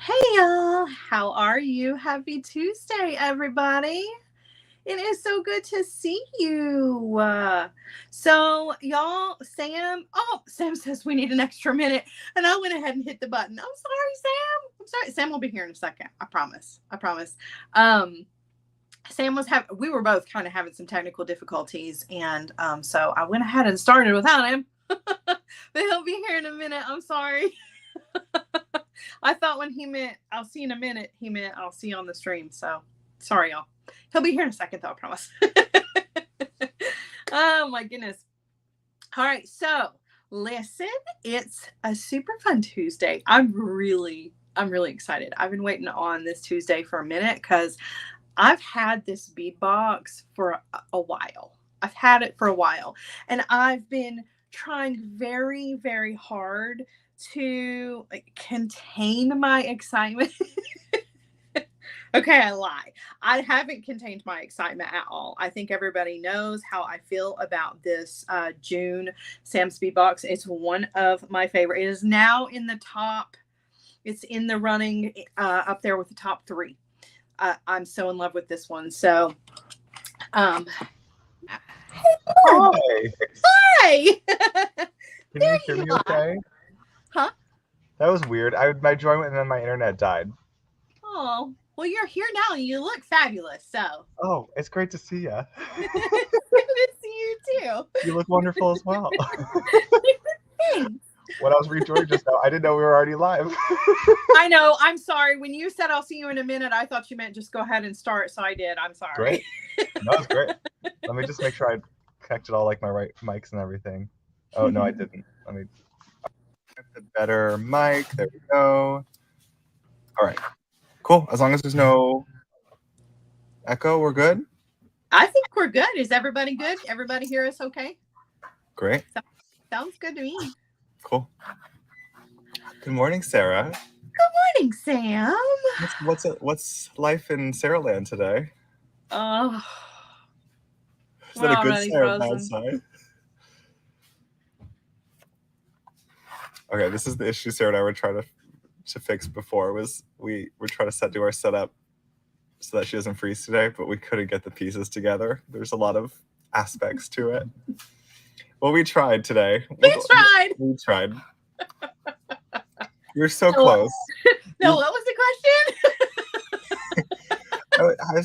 Hey y'all, how are you? Happy Tuesday, everybody. It is so good to see you. So, y'all, Sam says we need an extra minute, and I went ahead and hit the button. I'm sorry, Sam. I'm sorry. Sam will be here in a second. I promise. Sam we were both kind of having some technical difficulties, and so I went ahead and started without him. But he'll be here in a minute. I'm sorry. I thought when he meant I'll see you in a minute, he meant I'll see you on the stream. So sorry, y'all. He'll be here in a second, though, I promise. Oh my goodness. All right, so listen, it's a super fun Tuesday. I'm really excited. I've been waiting on this Tuesday for a minute because I've had this bead box for a while. I've had it for a while, and I've been trying very, very hard to contain my excitement. Okay, I lie. I haven't contained my excitement at all. I think everybody knows how I feel about this June Sam Speed Box. It's one of my favorite. It is now in the top. It's in the running up there with the top 3. I'm so in love with this one. So, Hi. Hi. Can you hear me okay? Huh? That was weird. My joy went and then my internet died. Oh, well, you're here now and you look fabulous. So. Oh, it's great to see you. It's good to see you too. You look wonderful as well. Thanks. When I was rejoined just now, I didn't know we were already live. I know. I'm sorry. When you said I'll see you in a minute, I thought you meant just go ahead and start. So I did. I'm sorry. Great. No, it's great. Let me just make sure I connected all like my right mics and everything. Oh, no, I didn't. Let me get the better mic. There we go. All right. Cool. As long as there's no echo, we're good? I think we're good. Is everybody good? Everybody hear us okay? Great. Sounds good to me. Cool. Good morning, Sarah. Good morning, Sam. What's life in Sara Land today? Oh, Is that a good side or bad side? Okay, this is the issue Sarah and I were trying to fix before. Was we were trying to do our setup so that she doesn't freeze today, but we couldn't get the pieces together. There's a lot of aspects to it. Well, we tried today. We tried. You're so close. No, what was the question?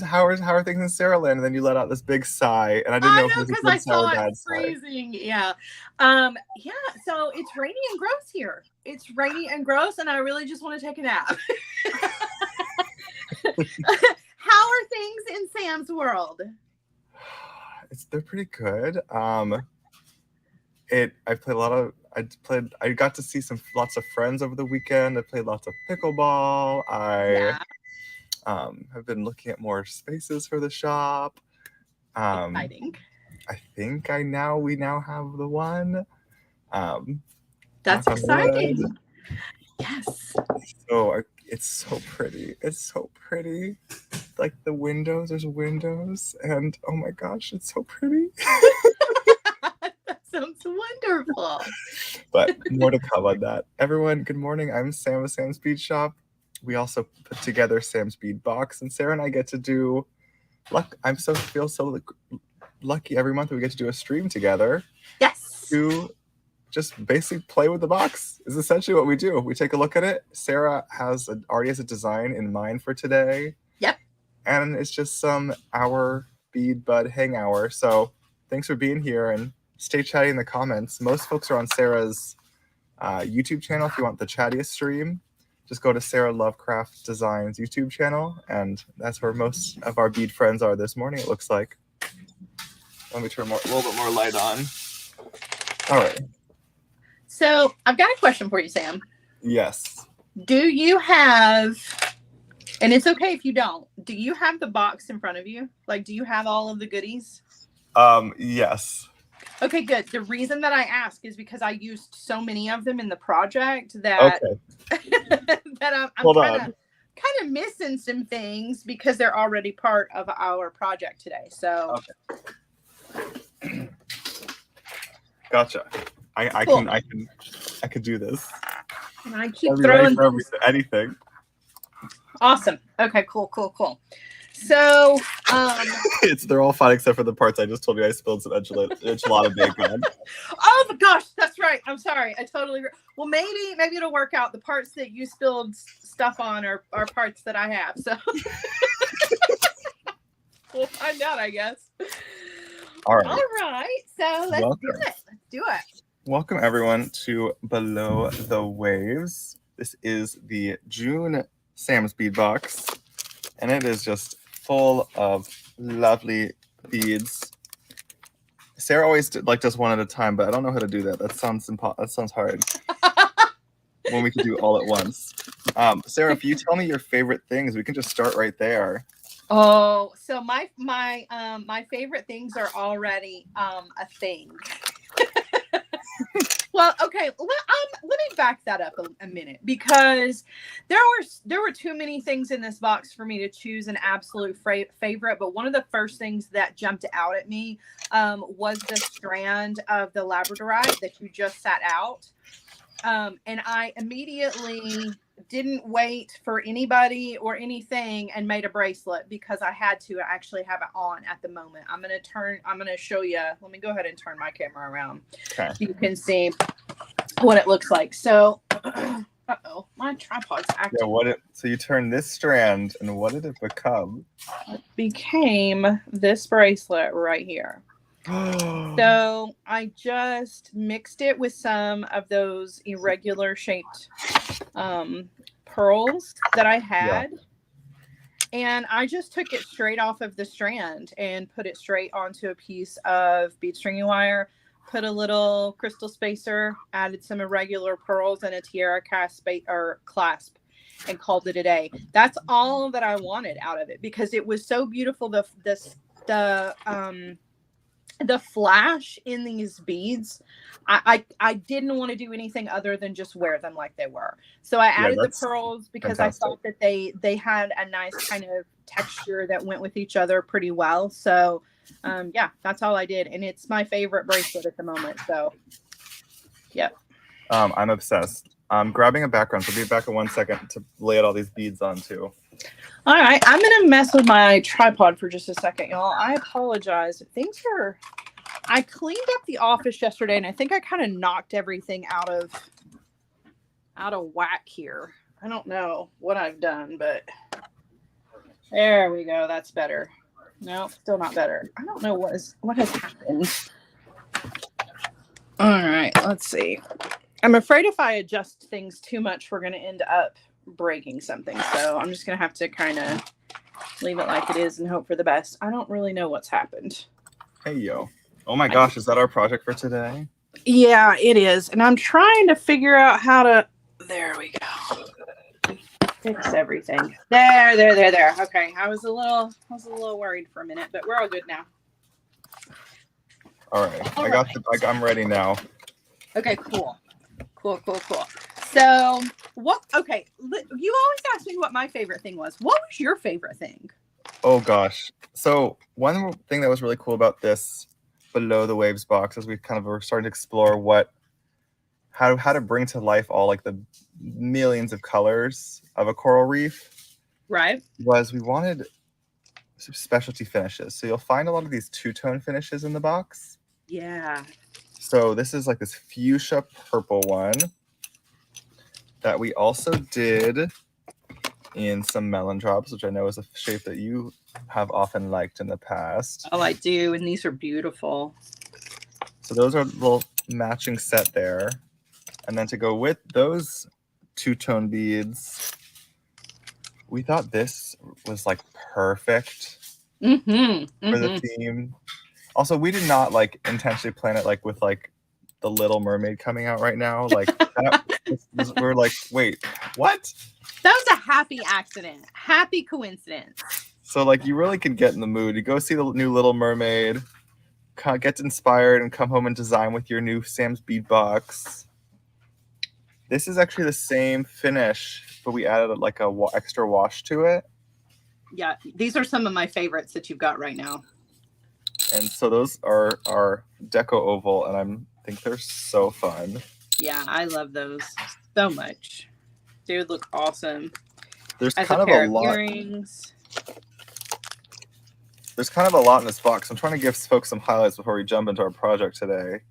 How are things in Sara Land? And then you let out this big sigh, and I didn't know if it was a good sigh or bad sigh. Freezing. Yeah. Yeah. So it's rainy and gross here. It's rainy and gross, and I really just want to take a nap. How are things in Sam's world? They're pretty good. I got to see lots of friends over the weekend. I played lots of pickleball. I have been looking at more spaces for the shop. Exciting. I think we now have the one. That's exciting. Yes. So it's so pretty. It's so pretty. Like the windows, there's windows, and oh my gosh, it's so pretty. That sounds wonderful. But more to come on that. Everyone, good morning. I'm Sam with Sam's Bead Shop. We also put together Sam's Bead Box, and Sara and I get to do. Feel so lucky every month we get to do a stream together. Yes. To just basically play with the box is essentially what we do. We take a look at it. Sara already has a design in mind for today. Yep. And it's just our bead bud hang hour. So thanks for being here and stay chatty in the comments. Most folks are on Sara's YouTube channel. If you want the chattiest stream, just go to Sara Lovecraft Designs YouTube channel, and that's where most of our bead friends are this morning, it looks like. Let me turn a little bit more light on. All right. So I've got a question for you, Sam. Yes. Do you have, and it's okay if you don't, do you have the box in front of you? Like, do you have all of the goodies? Yes. Okay, good. The reason that I ask is because I used so many of them in the project that, that I'm kind of missing some things because they're already part of our project today. So. Okay. Gotcha. I could do this. And I keep throwing for anything. Awesome. Okay, cool. So, They're all fine except for the parts I just told you I spilled some enchilada bacon. oh my gosh, that's right. I'm sorry. Well, maybe it'll work out. The parts that you spilled stuff on are parts that I have. So we'll find out, I guess. All All right. So let's do it. Welcome everyone to Below the Waves. This is the June Sam's bead box, and it is just full of lovely beads. Sara always does one at a time, but I don't know how to do that. That sounds hard. When we could do all at once. Sara, if you tell me your favorite things, we can just start right there. Oh, so my favorite things are already a thing. Well, okay. Let me back that up a minute, because there were too many things in this box for me to choose an absolute favorite. But one of the first things that jumped out at me was the strand of the labradorite that you just sat out. And I immediately didn't wait for anybody or anything and made a bracelet, because I had to actually have it on at the moment. I'm going to show you. Let me go ahead and turn my camera around. Okay. So you can see what it looks like. So, uh-oh, my tripod's acting. Yeah, so you turned this strand, and what did it become? It became this bracelet right here. So I just mixed it with some of those irregular shaped pearls that I had. Yeah. And I just took it straight off of the strand and put it straight onto a piece of bead stringy wire, put a little crystal spacer, added some irregular pearls and a tiara clasp, and called it a day. That's all that I wanted out of it, because it was so beautiful. The flash in these beads, I didn't want to do anything other than just wear them like they were. So I added the pearls because fantastic. I thought that they had a nice kind of texture that went with each other pretty well. So yeah, that's all I did. And it's my favorite bracelet at the moment. So yeah. I'm obsessed. I'm grabbing a background, so I'll be back in 1 second to lay out all these beads on too. All right, I'm going to mess with my tripod for just a second, y'all. I apologize. I cleaned up the office yesterday, and I think I kind of knocked everything out of whack here. I don't know what I've done, but there we go. That's better. No, still not better. I don't know what has happened. All right, let's see. I'm afraid if I adjust things too much, we're going to end up breaking something. So I'm just going to have to kind of leave it like it is and hope for the best. I don't really know what's happened. Hey, yo. Oh my gosh, is that our project for today? Yeah, it is. And I'm trying to figure out how to... There we go. Fix everything. There. Okay, I was a little worried for a minute, but we're all good now. All right. I'm ready now. Okay, cool. So, okay, you always ask me what my favorite thing was. What was your favorite thing? Oh gosh. So one thing that was really cool about this Below the Waves box is we kind of were starting to explore how to bring to life all like the millions of colors of a coral reef. Right. Was we wanted some specialty finishes. So you'll find a lot of these two-tone finishes in the box. Yeah. So this is like this fuchsia purple one that we also did in some melon drops, which I know is a shape that you have often liked in the past. Oh, I do, and these are beautiful. So those are a little matching set there. And then to go with those two-tone beads, we thought this was like perfect for the theme. Also, we did not like intentionally plan it like with like the Little Mermaid coming out right now. Like we're like, wait, what? That was a happy accident, happy coincidence. So like you really can get in the mood. You go see the new Little Mermaid, get inspired, and come home and design with your new Sam's bead box. This is actually the same finish, but we added like a extra wash to it. Yeah, these are some of my favorites that you've got right now. And so those are our Deco Oval, and I think they're so fun. Yeah, I love those so much. They would look awesome. There's as kind a of a pair of lot. earrings. There's kind of a lot in this box. I'm trying to give folks some highlights before we jump into our project today.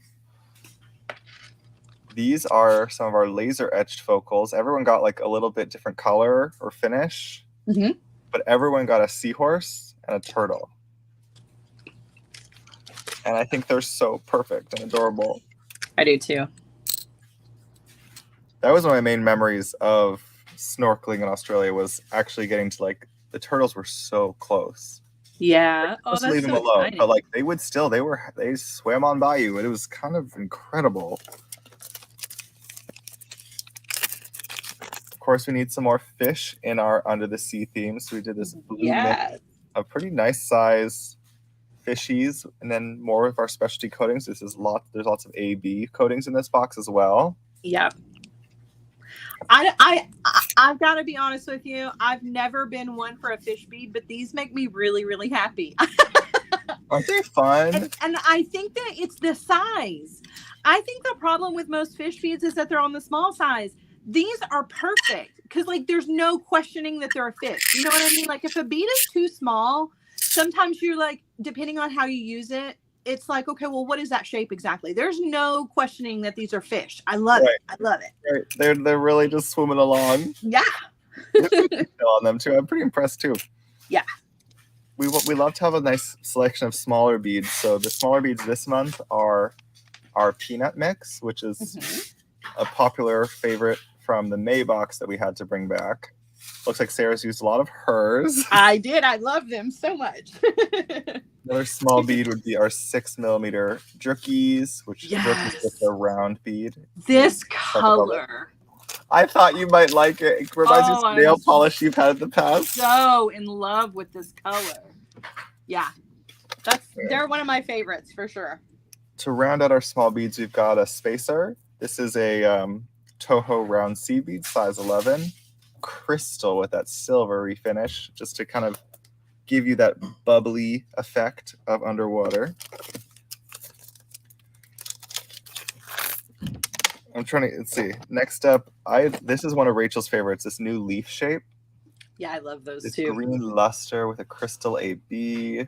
These are some of our laser etched focals. Everyone got like a little bit different color or finish, but everyone got a seahorse and a turtle. And I think they're so perfect and adorable. I do too. That was one of my main memories of snorkeling in Australia, was actually getting to like, the turtles were so close. Yeah. Just leave them alone. But like they swam on by you. It was kind of incredible. Of course, we need some more fish in our under the sea theme. So we did this blue mix of pretty nice size fishies, and then more of our specialty coatings. There's lots of AB coatings in this box as well. Yeah. I've got to be honest with you. I've never been one for a fish bead, but these make me really, really happy. Aren't they fun? And I think that it's the size. I think the problem with most fish beads is that they're on the small size. These are perfect because like there's no questioning that they're a fish. You know what I mean? Like if a bead is too small, sometimes you're like, depending on how you use it, it's like, okay, well, what is that shape exactly? There's no questioning that these are fish. I love it. I love it. Right. They're really just swimming along. Yeah. On them too. I'm pretty impressed too. Yeah. We love to have a nice selection of smaller beads. So the smaller beads this month are our peanut mix, which is a popular favorite from the May box that we had to bring back. Looks like Sarah's used a lot of hers. I did. I love them so much. Another small bead would be our 6mm drookies, which drookies with a round bead. This color. I thought you might like it. It reminds you of nail polish you've had in the past. So in love with this color. Yeah. They're one of my favorites for sure. To round out our small beads, we've got a spacer. This is a Toho round seed bead, size 11. Crystal with that silvery finish, just to kind of give you that bubbly effect of underwater. I'm trying to, let's see. Next up, this is one of Rachel's favorites, this new leaf shape. Yeah, I love those this too. Green luster with a crystal AB.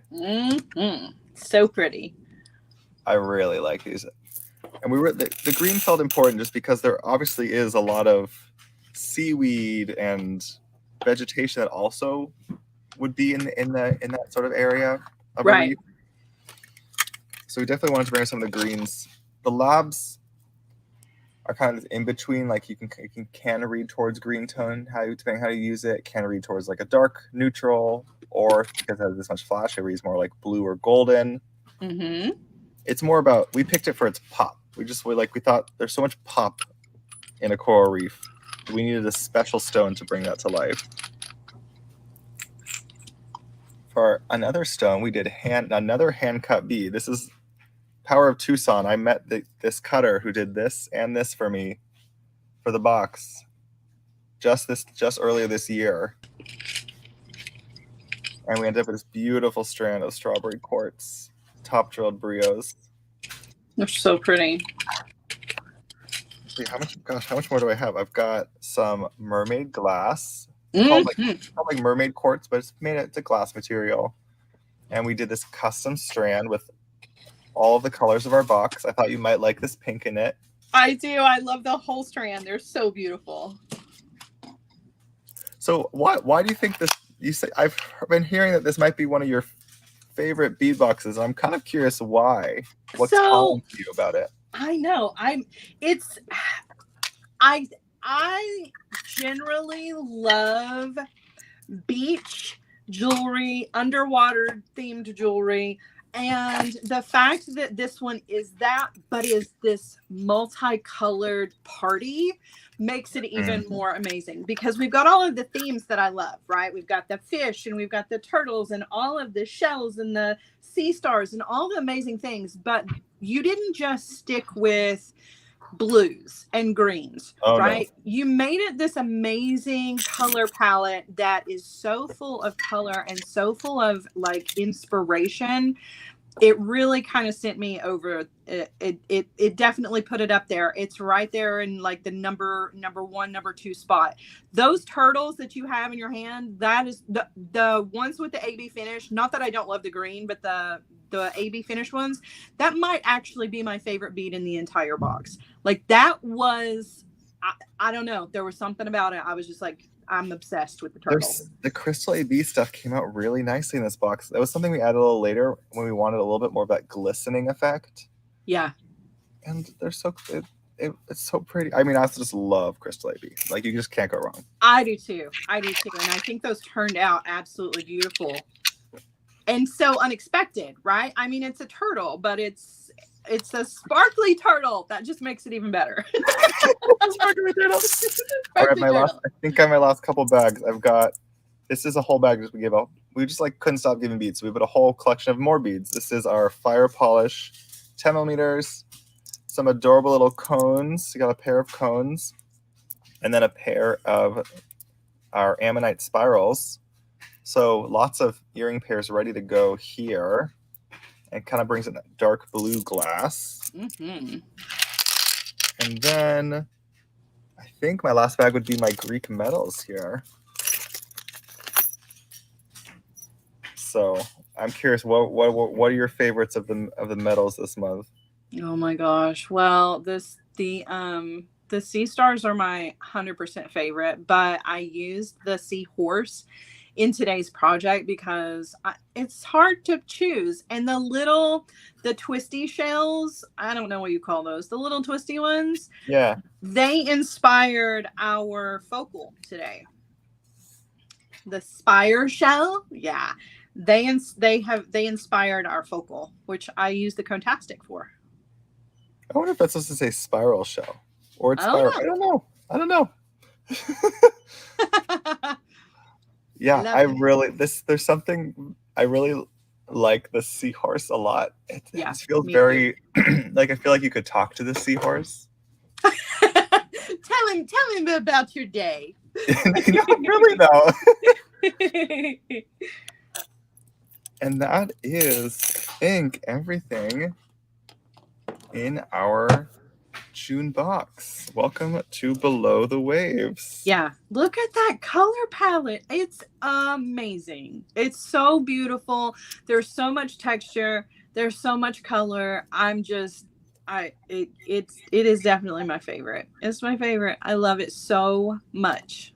So pretty. I really like these. And the green felt important just because there obviously is a lot of seaweed and vegetation that also would be in that sort of area of a reef. So we definitely wanted to bring some of the greens. The labs are kind of in between. Like you can read towards green tone, depending how you use it. Can read towards like a dark neutral, or because it has this much flash, it reads more like blue or golden. It's more about, we picked it for its pop. We thought there's so much pop in a coral reef. We needed a special stone to bring that to life. For another stone, we did another hand cut bead. This is Power of Tucson. I met this cutter who did this and this for me for the box just earlier this year. And we ended up with this beautiful strand of strawberry quartz, top drilled brios. They're so pretty. How much more do I have? I've got some mermaid glass. It's called like mermaid quartz, but it's a glass material. And we did this custom strand with all of the colors of our box. I thought you might like this pink in it. I do. I love the whole strand. They're so beautiful. So why do you think this? You say, I've been hearing that this might be one of your favorite bead boxes. I'm kind of curious why. What's calling to you about it? I know. I generally love beach jewelry, underwater themed jewelry. And the fact that this one is that, but is this multicolored party, makes it even more amazing, because we've got all of the themes that I love, right? We've got the fish and we've got the turtles and all of the shells and the sea stars and all the amazing things. But you didn't just stick with blues and greens, right? No. You made it this amazing color palette that is so full of color and so full of like inspiration. it really kind of sent me over. It definitely put it up there. It's right there in like the number one, number two spot. Those turtles that you have in your hand, that is the ones with the AB finish. Not that I don't love the green, but the AB finish ones, that might actually be my favorite bead in the entire box. Like that was, I don't know. There was something about it. I was just like, I'm obsessed with the turtle. The crystal AB stuff came out really nicely in this box. That was something we added a little later when we wanted a little bit more of that glistening effect. Yeah. And they're so it's so pretty. I mean, I also just love crystal AB. Like you just can't go wrong. I do too. And I think those turned out absolutely beautiful. And so unexpected, right? I mean, it's a turtle, but it's a sparkly turtle. That just makes it even better. Sparkly turtle. All right, I think on my last couple bags, I've got, this is a whole bag that we gave out. We just like couldn't stop giving beads. So we put a whole collection of more beads. This is our fire polish, 10 millimeters, some adorable little cones. You got a pair of cones, and then a pair of our ammonite spirals. So lots of earring pairs ready to go here. And kind of brings in that dark blue glass. Mm-hmm. And then I think my last bag would be my Greek metals here. So I'm curious, what are your favorites of the metals this month? Oh my gosh! Well, the sea stars are my 100% favorite, but I used the seahorse in today's project because it's hard to choose. And the twisty shells, I don't know what you call those, the little twisty ones. Yeah. They inspired our focal today. The spire shell. Yeah. They inspired our focal, which I use the Contastic for. I wonder if that's supposed to say spiral shell or it's spiral. I don't know. Yeah, there's something, I really like the seahorse a lot. It feels very like, I feel like you could talk to the seahorse. Tell him about your day. Not really though. And that is, I think, everything in our June box. Welcome to Below the Waves. Yeah, look at that color palette. It's amazing. It's so beautiful. There's so much texture. There's so much color. It is definitely my favorite. It's my favorite. I love it so much.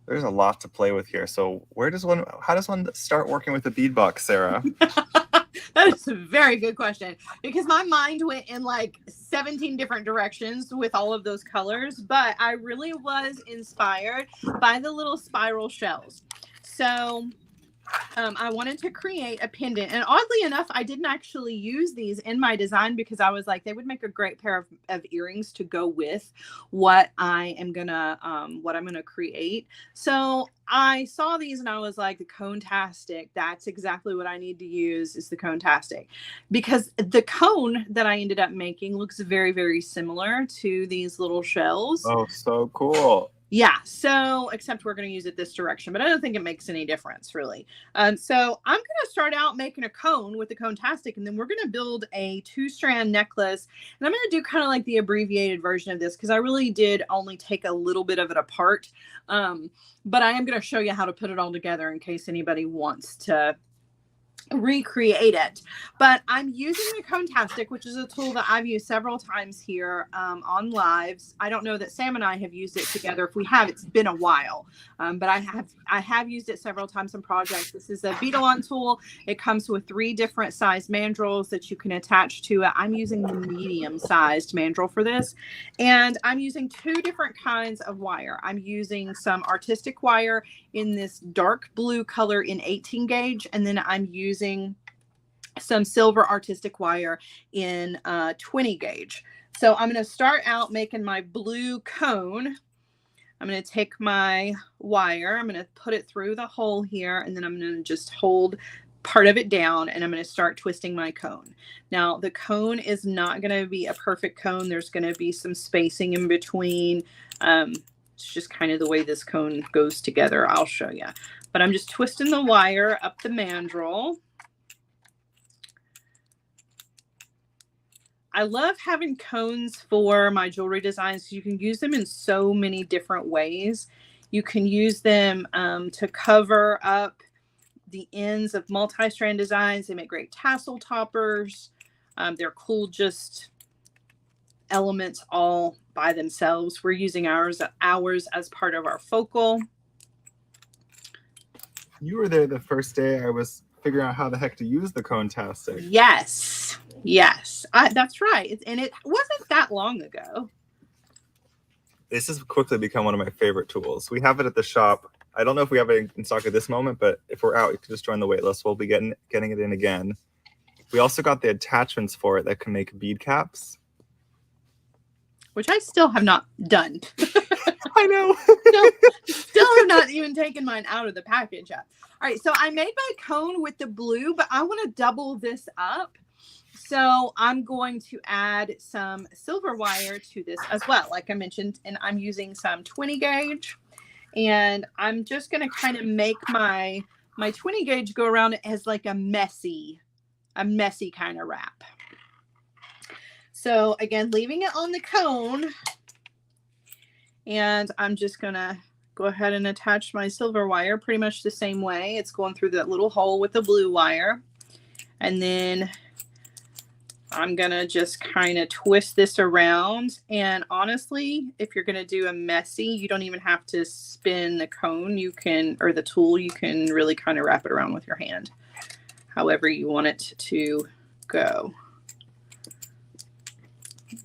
There's a lot to play with here. So how does one start working with a bead box, Sarah? That is a very good question, because my mind went in like 17 different directions with all of those colors, but I really was inspired by the little spiral shells. So I wanted to create a pendant, and oddly enough, I didn't actually use these in my design because I was like, they would make a great pair of earrings to go with what I'm gonna create. So I saw these and I was like, the Contastic, that's exactly what I need to use, is the Contastic, because the cone that I ended up making looks very, very similar to these little shells. Oh, so cool. Yeah, so except we're going to use it this direction, but I don't think it makes any difference really. So I'm going to start out making a cone with the Contastic, and then we're going to build a 2-strand necklace. And I'm going to do kind of like the abbreviated version of this because I really did only take a little bit of it apart. But I am going to show you how to put it all together in case anybody wants to recreate it. But I'm using the Contastic, which is a tool that I've used several times here on lives. I don't know that Sam and I have used it together. If we have, it's been a while, but I have used it several times in projects. This is a bead-along tool. It comes with 3 different size mandrels that you can attach to it. I'm using the medium-sized mandrel for this, and I'm using 2 different kinds of wire. I'm using some artistic wire in this dark blue color in 18 gauge, and then I'm using some silver artistic wire in 20 gauge. So I'm going to start out making my blue cone. I'm going to take my wire, I'm going to put it through the hole here, and then I'm going to just hold part of it down, and I'm going to start twisting my cone. Now the cone is not going to be a perfect cone. There's going to be some spacing in between. It's just kind of the way this cone goes together. I'll show you. But I'm just twisting the wire up the mandrel. I love having cones for my jewelry designs. You can use them in so many different ways. You can use them to cover up the ends of multi-strand designs. They make great tassel toppers. They're cool just elements all by themselves. We're using ours as part of our focal. You were there the first day I was figuring out how the heck to use the Cone-tastic. Yes, that's right. And it wasn't that long ago. This has quickly become one of my favorite tools. We have it at the shop. I don't know if we have it in stock at this moment, but if we're out, you can just join the wait list. We'll be getting it in again. We also got the attachments for it that can make bead caps, which I still have not done. I know. Still have not even taken mine out of the package yet. All right, so I made my cone with the blue, but I want to double this up. So I'm going to add some silver wire to this as well, like I mentioned, and I'm using some 20 gauge. And I'm just going to kind of make my 20 gauge go around it as like a messy kind of wrap. So again, leaving it on the cone. And I'm just going to go ahead and attach my silver wire pretty much the same way. It's going through that little hole with the blue wire. And then I'm going to just kind of twist this around. And honestly, if you're going to do a messy, you don't even have to spin the cone. You can, or the tool, you can really kind of wrap it around with your hand, however you want it to go.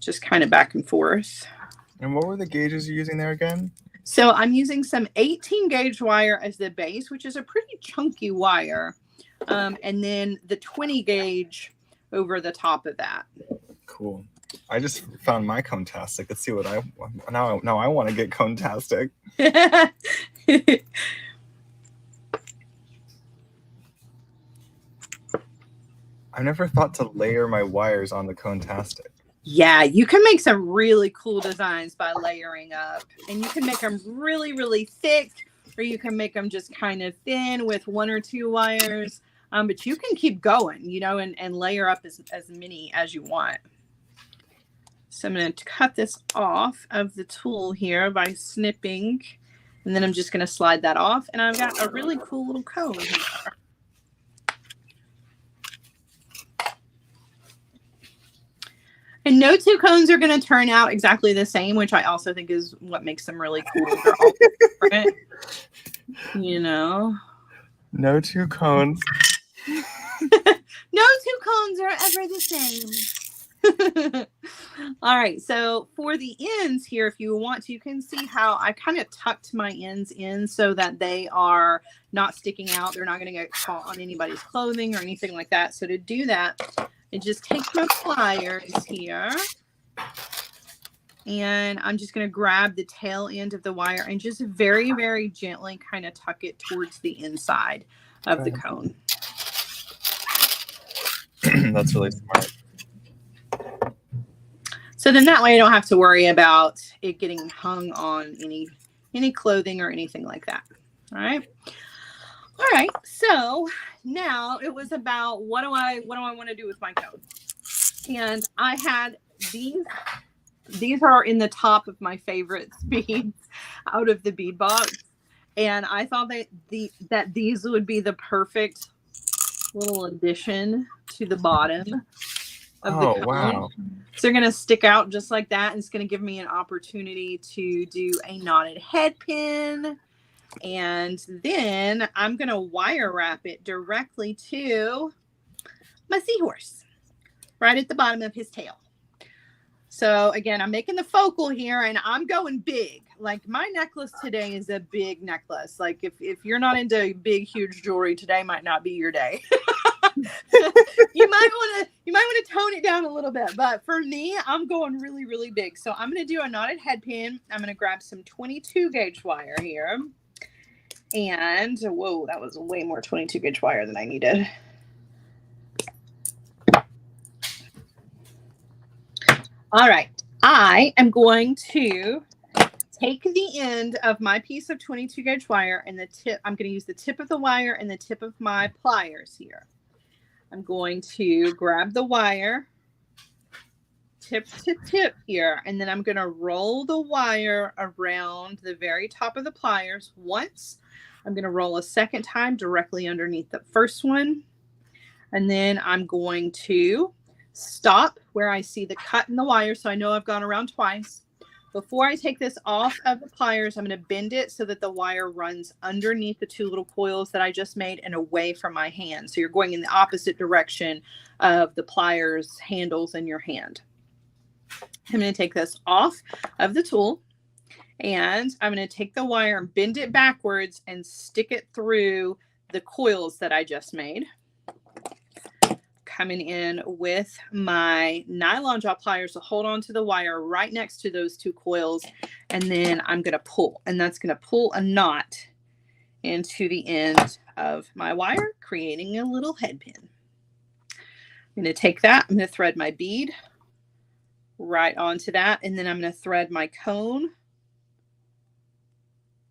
Just kind of back and forth. And what were the gauges you're using there again? So I'm using some 18 gauge wire as the base, which is a pretty chunky wire. And then the 20 gauge over the top of that. Cool. I just found my Cone-tastic. Let's see what I want. Now I want to get Cone-tastic. I never thought to layer my wires on the Cone-tastic. Yeah, you can make some really cool designs by layering up, and you can make them really, really thick, or you can make them just kind of thin with 1 or 2 wires. But you can keep going, you know, and layer up as many as you want. So I'm going to cut this off of the tool here by snipping, and then I'm just going to slide that off, and I've got a really cool little cone here. And no 2 cones are going to turn out exactly the same, which I also think is what makes them really cool. They're all different, you know. No 2 cones. No 2 cones are ever the same. All right, so for the ends here, if you want to, you can see how I kind of tucked my ends in so that they are not sticking out. They're not going to get caught on anybody's clothing or anything like that. So to do that, I just take my pliers here, and I'm just going to grab the tail end of the wire and just very, very gently kind of tuck it towards the inside of the cone. That's really smart. So then that way I don't have to worry about it getting hung on any clothing or anything like that. All right. All right. So now it was about what do I want to do with my cone? And I had these. These are in the top of my favorite beads out of the bead box. And I thought that these would be the perfect little addition to the bottom of the cone. Wow. So they're going to stick out just like that. And it's going to give me an opportunity to do a knotted head pin. And then I'm going to wire wrap it directly to my seahorse right at the bottom of his tail. So again, I'm making the focal here and I'm going big. Like my necklace today is a big necklace. Like if you're not into big, huge jewelry, today might not be your day. You might want to tone it down a little bit. But for me, I'm going really, really big. So I'm going to do a knotted head pin. I'm going to grab some 22 gauge wire here. And whoa, that was way more 22 gauge wire than I needed. All right, I am going to take the end of my piece of 22 gauge wire and the tip. I'm going to use the tip of the wire and the tip of my pliers here. I'm going to grab the wire tip to tip here, and then I'm going to roll the wire around the very top of the pliers once. I'm going to roll a second time directly underneath the first one. And then I'm going to stop where I see the cut in the wire, so I know I've gone around twice. Before I take this off of the pliers, I'm going to bend it so that the wire runs underneath the two little coils that I just made and away from my hand. So you're going in the opposite direction of the pliers handles in your hand. I'm going to take this off of the tool, and I'm going to take the wire and bend it backwards and stick it through the coils that I just made. Coming in with my nylon jaw pliers to hold on to the wire right next to those two coils, and then I'm going to pull, and that's going to pull a knot into the end of my wire, creating a little head pin. I'm going to take that, I'm going to thread my bead right onto that, and then I'm going to thread my cone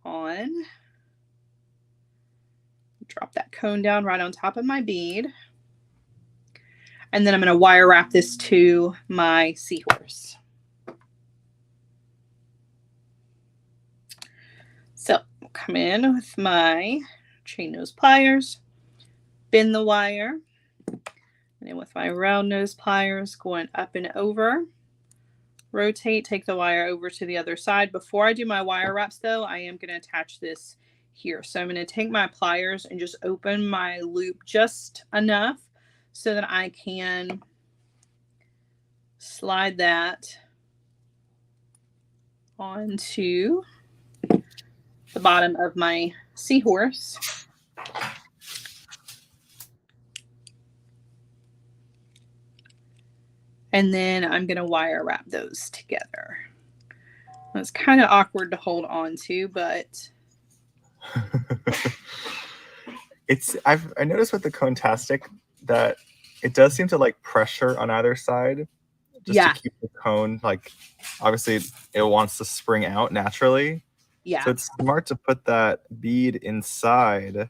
on, drop that cone down right on top of my bead. And then I'm going to wire wrap this to my seahorse. So I'll come in with my chain nose pliers, bend the wire, and then with my round nose pliers going up and over, rotate, take the wire over to the other side. Before I do my wire wraps though, I am going to attach this here. So I'm going to take my pliers and just open my loop just enough so that I can slide that onto the bottom of my seahorse. And then I'm going to wire wrap those together. It's kind of awkward to hold on to, but I noticed with the Cone-tastic that it does seem to like pressure on either side just to keep the cone, like obviously it wants to spring out naturally. Yeah. So it's smart to put that bead inside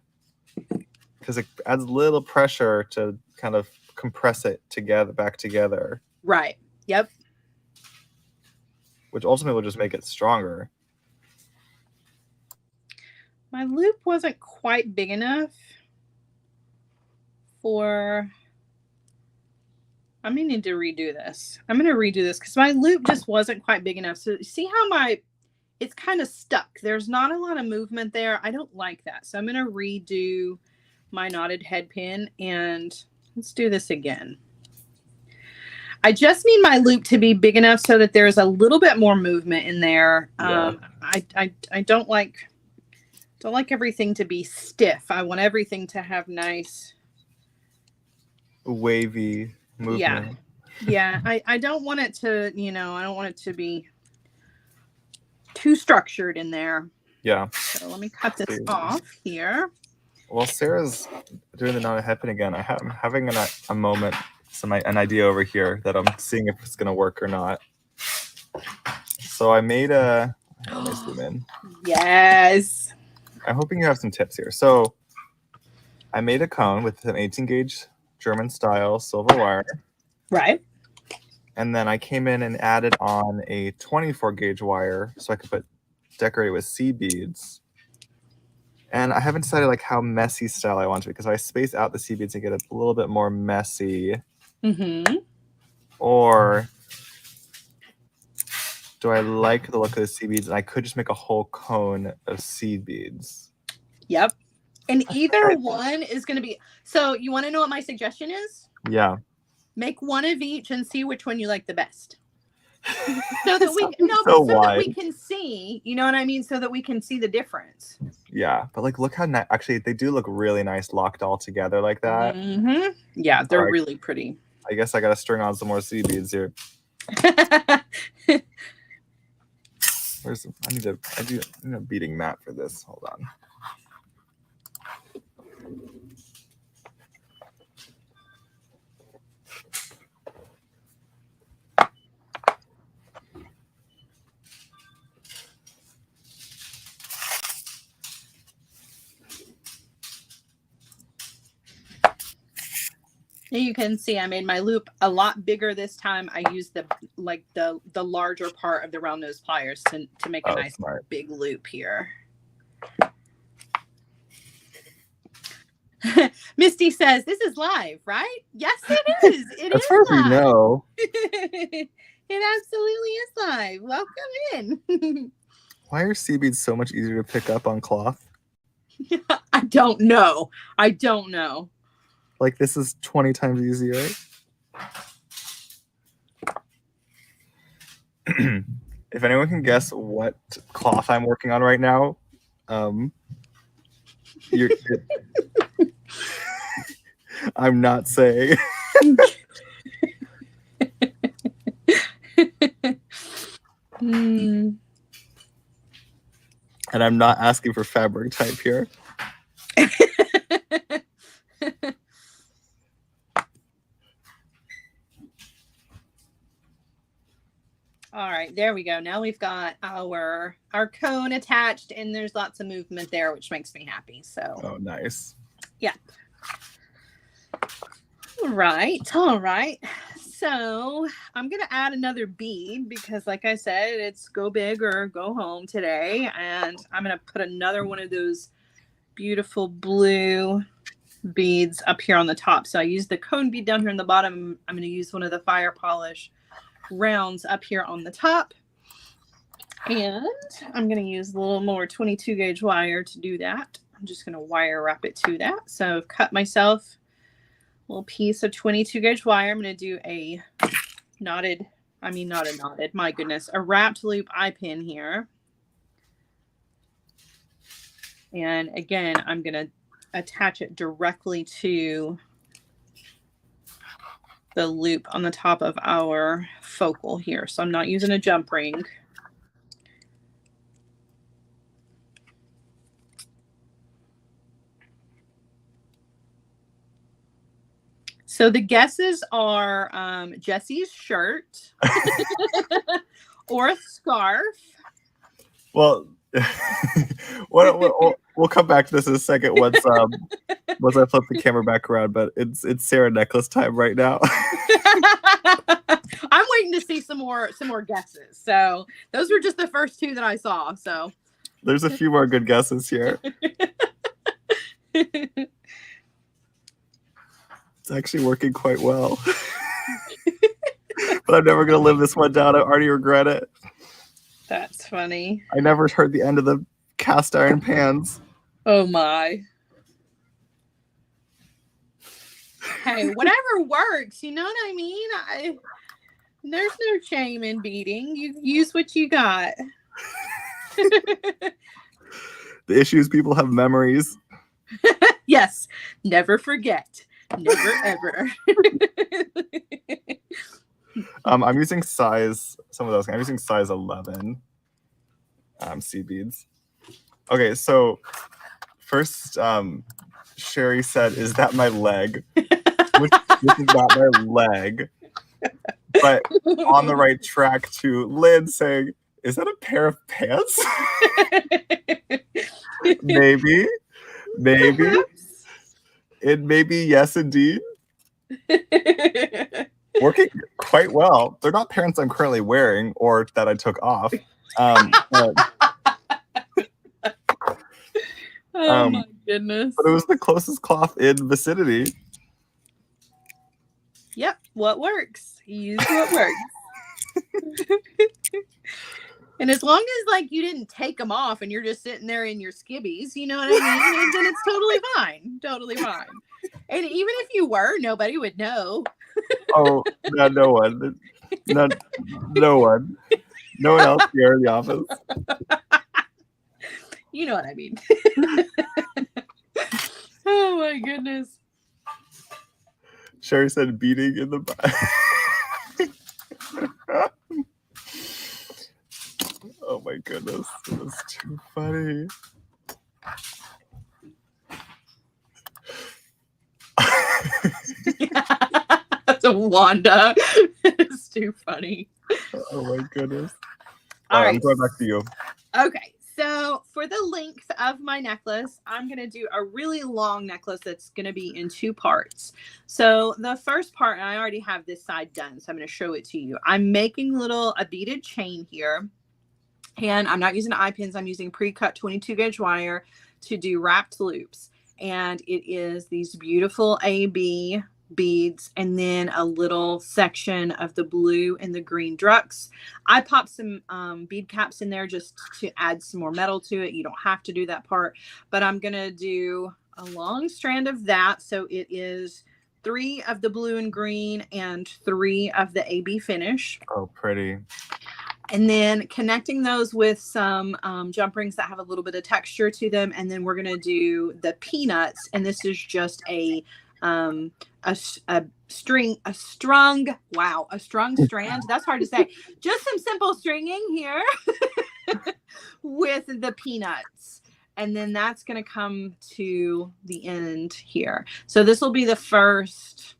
because it adds a little pressure to kind of compress it together, back together. Right. Yep. Which ultimately will just make it stronger. My loop wasn't quite big enough for... I may need to redo this. I'm going to redo this because my loop just wasn't quite big enough. So see how it's kind of stuck. There's not a lot of movement there. I don't like that. So I'm going to redo my knotted head pin, and let's do this again. I just need my loop to be big enough so that there's a little bit more movement in there. Yeah. I don't like everything to be stiff. I want everything to have nice wavy movement. Yeah. I don't want it to, I don't want it to be too structured in there. Yeah. So let me cut this off here. While Sarah's doing the knotted head pin again, I'm having a moment, an idea over here that I'm seeing if it's gonna work or not. So I made let me zoom in. Yes. I'm hoping you have some tips here. So I made a cone with an 18 gauge German style silver wire. Right. And then I came in and added on a 24 gauge wire so I could decorate it with seed beads. And I haven't decided like how messy style I want to, because I space out the seed beads and get it a little bit more messy. Mm-hmm. Or do I like the look of the seed beads and I could just make a whole cone of seed beads? Yep. And either one is going to be... So you want to know what my suggestion is? Yeah. Make one of each and see which one you like the best. So that we can see, you know what I mean? So that we can see the difference. Yeah, but like, look how actually they do look really nice locked all together like that. Mm-hmm. Yeah, they're really pretty. I guess I gotta string on some more seed beads here. I need a beading mat for this. Hold on. You can see I made my loop a lot bigger this time. I used the larger part of the round nose pliers to make a nice big loop here. Misty says, this is live, right? Yes, it is. It as is far as live. we know. It absolutely is live. Welcome in. Why are sea beads so much easier to pick up on cloth? I don't know. Like, this is 20 times easier. If anyone can guess what cloth I'm working on right now, I'm not saying. And I'm not asking for fabric type here. All right, there we go. Now we've got our cone attached, and there's lots of movement there, which makes me happy. So, oh, nice. Yeah. All right. So I'm gonna add another bead because, like I said, it's go big or go home today, and I'm gonna put another one of those beautiful blue beads up here on the top. So I used the cone bead down here on the bottom. I'm gonna use one of the fire polish rounds up here on the top, and I'm going to use a little more 22 gauge wire to do that. I'm just going to wire wrap it to that. So I've cut myself a little piece of 22 gauge wire. I'm going to do a my goodness, a wrapped loop eye pin here. And again, I'm going to attach it directly to the loop on the top of our focal here. So I'm not using a jump ring. So the guesses are Jesse's shirt or a scarf. Well, we'll come back to this in a second once I flip the camera back around, but it's Sara necklace time right now. I'm waiting to see some more guesses. So those were just the first two that I saw. So there's a few more good guesses here. It's actually working quite well. But I'm never going to live this one down. I already regret it. That's funny. I never heard the end of the cast iron pans. Oh my. Hey, whatever works, you know what I mean? There's no shame in beading. You use what you got. The issue is people have memories. Yes. Never forget. Never ever. I'm using size 11 sea beads. Okay, so first Sherry said, is that my leg? Which is not my leg. But on the right track to Lynn saying, is that a pair of pants? Maybe. Perhaps. It may be, yes, indeed. Working quite well. They're not pants I'm currently wearing or that I took off. Oh my goodness. But it was the closest cloth in vicinity. Yep. What works? Use what works. And as long as like you didn't take them off and you're just sitting there in your skivvies, you know what I mean? Then it's totally fine. Totally fine. And even if you were, nobody would know. Oh, no one. No one. No one else here in the office. You know what I mean. Oh my goodness. Sherry said beading in the back. Oh my goodness. It was too funny. That's a Wanda. It's too funny. Oh my goodness. All right. I'm going back to you. Okay. So for the length of my necklace, I'm going to do a really long necklace that's going to be in 2 parts. So the first part, and I already have this side done, so I'm going to show it to you. I'm making a beaded chain here, and I'm not using eye pins. I'm using pre-cut 22 gauge wire to do wrapped loops. And it is these beautiful AB beads and then a little section of the blue and the green drucks. I popped some bead caps in there just to add some more metal to it. You don't have to do that part, but I'm going to do a long strand of that. So it is 3 of the blue and green and 3 of the AB finish. Oh, pretty. And then connecting those with some jump rings that have a little bit of texture to them. And then we're going to do the peanuts. And this is just a strung strand. That's hard to say. Just some simple stringing here with the peanuts. And then that's going to come to the end here. So this will be the first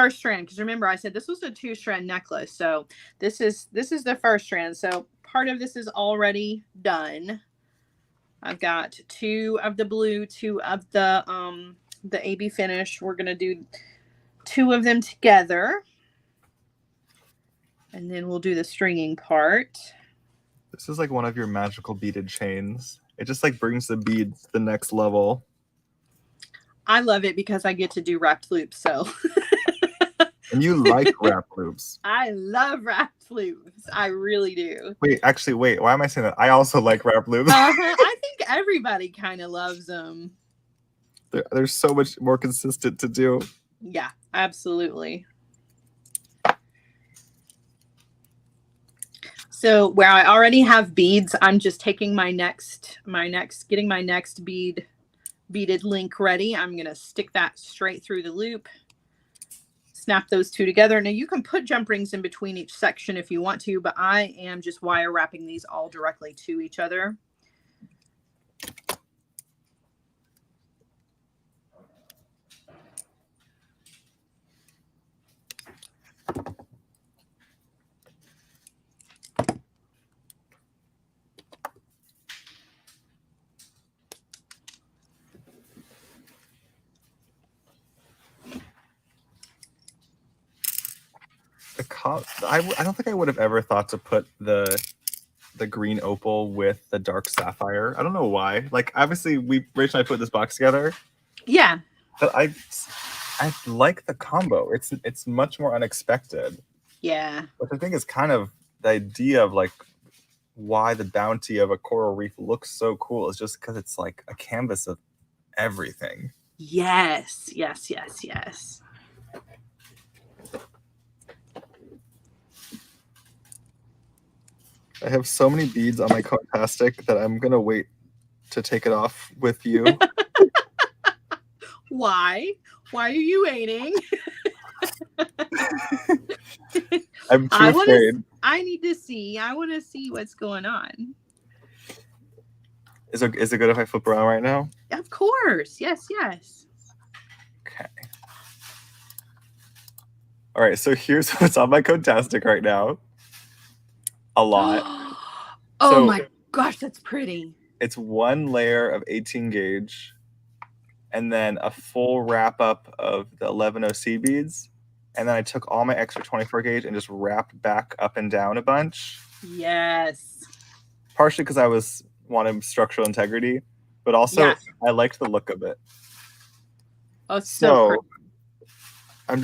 strand, because remember I said this was a 2-strand necklace. So this is the first strand. So part of this is already done. I've got 2 of the blue, 2 of the AB finish. We're going to do 2 of them together. And then we'll do the stringing part. This is like one of your magical beaded chains. It just like brings the beads to the next level. I love it because I get to do wrapped loops. So And you like wrap loops. I love wrapped loops. I really do. Wait, why am I saying that? I also like wrap loops. I think everybody kind of loves them. There's so much more consistent to do. Yeah, absolutely. So where I already have beads, I'm just taking getting my next beaded link ready. I'm going to stick that straight through the loop. Snap those 2 together. Now you can put jump rings in between each section if you want to, but I am just wire wrapping these all directly to each other. I don't think I would have ever thought to put the green opal with the dark sapphire. I don't know why. Like, obviously, Rachel and I put this box together. Yeah. But I like the combo. It's much more unexpected. Yeah. Which I think is kind of the idea of like why the bounty of a coral reef looks so cool. Is just because it's like a canvas of everything. Yes. I have so many beads on my Contastic that I'm gonna wait to take it off with you. Why? Why are you waiting? I'm too afraid. I need to see. I want to see what's going on. Is it good if I flip around right now? Of course. Yes. Okay. All right. So here's what's on my Contastic right now. A lot. Oh my gosh, that's pretty. It's 1 layer of 18 gauge and then a full wrap up of the 11OC beads. And then I took all my extra 24 gauge and just wrapped back up and down a bunch. Yes. Partially because I wanted structural integrity, but also I liked the look of it. Oh, so I'm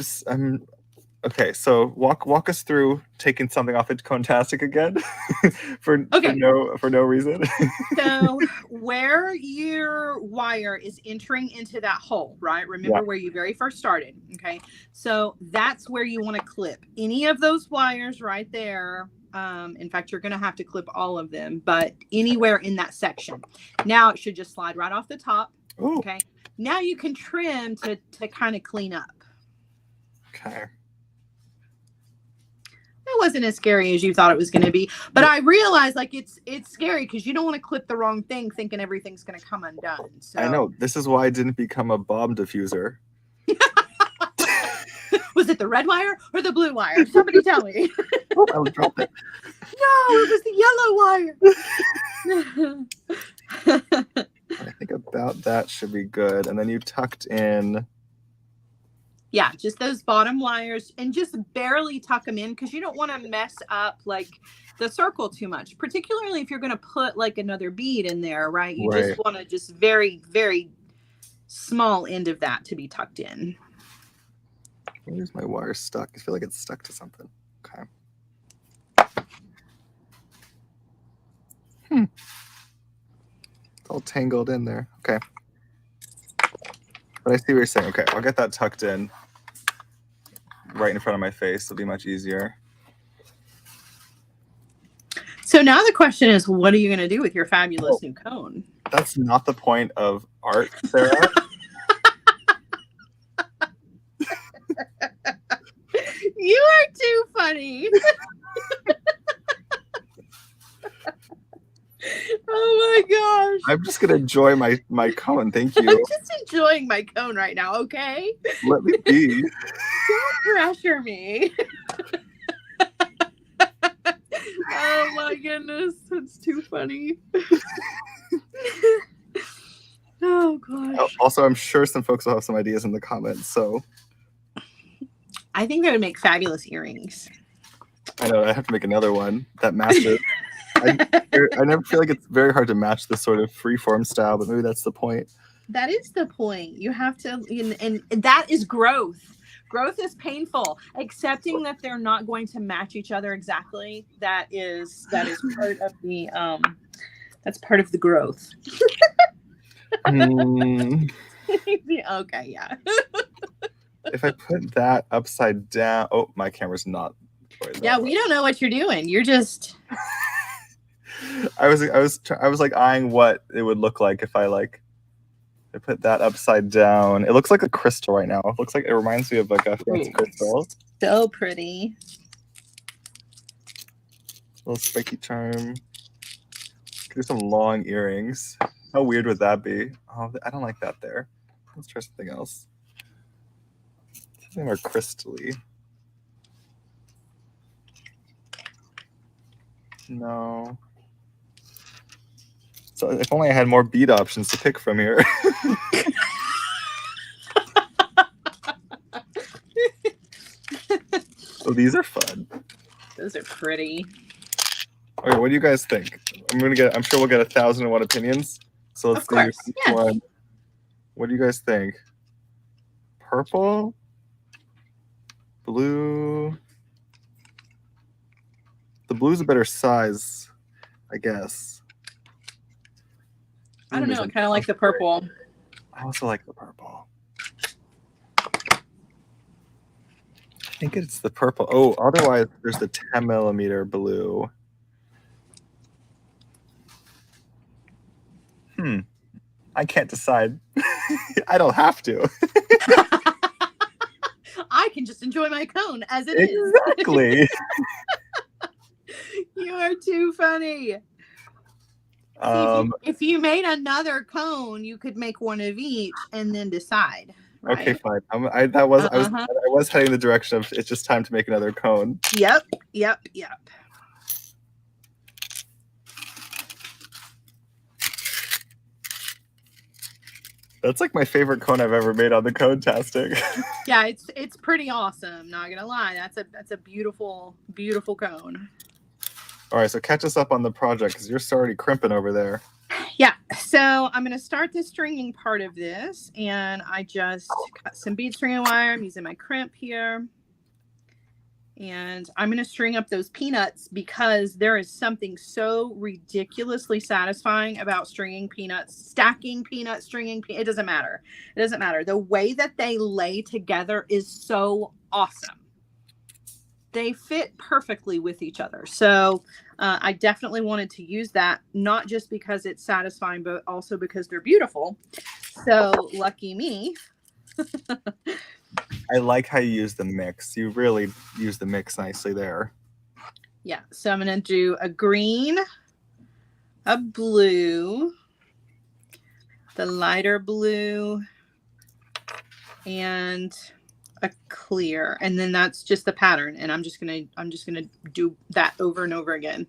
okay. So walk us through taking something off the Contastic again for no reason. So where your wire is entering into that hole, right? Remember where you very first started. Okay. So that's where you want to clip any of those wires right there. In fact, you're going to have to clip all of them, but anywhere in that section. Now it should just slide right off the top. Ooh. Okay. Now you can trim to kind of clean up. Okay. It wasn't as scary as you thought it was going to be, but I realized like it's scary because you don't want to clip the wrong thing thinking everything's going to come undone. So. I know. This is why I didn't become a bomb diffuser. Was it the red wire or the blue wire? Somebody tell me. Oh, I would drop it. No, it was the yellow wire. I think about that should be good. And then you tucked in. Yeah, just those bottom wires, and just barely tuck them in because you don't want to mess up like the circle too much, particularly if you're going to put like another bead in there, right? You just want to just very, very small end of that to be tucked in. Where's my wire stuck? I feel like it's stuck to something. Okay. It's all tangled in there. Okay. But I see what you're saying. Okay, I'll get that tucked in right in front of my face. It'll be much easier. So now the question is, what are you going to do with your fabulous new cone? That's not the point of art, Sara. You are too funny. Oh my gosh. I'm just going to enjoy my cone. Thank you. I'm just enjoying my cone right now, okay? Let me be. Don't pressure me. Oh my goodness. That's too funny. Oh gosh. Also, I'm sure some folks will have some ideas in the comments. So I think they would make fabulous earrings. I know I have to make another one that matches. I never feel like it's very hard to match this sort of freeform style, but maybe that's the point. That is the point. You have to, and that is growth. Growth is painful. Accepting that they're not going to match each other exactly. That is part of the that's part of the growth. Okay, yeah. If I put that upside down, oh, my camera's not. Yeah, we don't know what you're doing. You're just. I was like eyeing what it would look like if I put that upside down. It looks like a crystal right now. It looks like, it reminds me of like a fancy crystal. So pretty. Little spiky charm. Do some long earrings. How weird would that be? Oh, I don't like that there. Let's try something else. Something more crystally. No. So if only I had more bead options to pick from here. Oh, these are fun. Those are pretty. Okay, what do you guys think? I'm sure we'll get 1,001 opinions. So let's do yes. one. What do you guys think? Purple? Blue? The blue's a better size, I guess. I don't know. I kind of like the purple. I also like the purple. I think it's the purple. Oh, otherwise there's the 10 millimeter blue. I can't decide. I don't have to. I can just enjoy my cone as it is. Exactly. You are too funny. If you made another cone, you could make one of each and then decide. Right? Okay, fine. I was heading the direction of it's just time to make another cone. Yep. That's like my favorite cone I've ever made on the Cone-tastic. Yeah, it's pretty awesome. Not gonna lie, that's a beautiful, beautiful cone. All right, so catch us up on the project because you're already crimping over there. Yeah, so I'm going to start the stringing part of this, and I just cut some bead stringing wire. I'm using my crimp here, and I'm going to string up those peanuts because there is something so ridiculously satisfying about stringing peanuts, stacking peanuts, stringing peanuts. It doesn't matter. It doesn't matter. The way that they lay together is so awesome. They fit perfectly with each other. So I definitely wanted to use that, not just because it's satisfying, but also because they're beautiful. So lucky me. I like how you use the mix. You really use the mix nicely there. Yeah. So I'm going to do a green, a blue, the lighter blue, and a clear, and then that's just the pattern, and I'm just gonna do that over and over again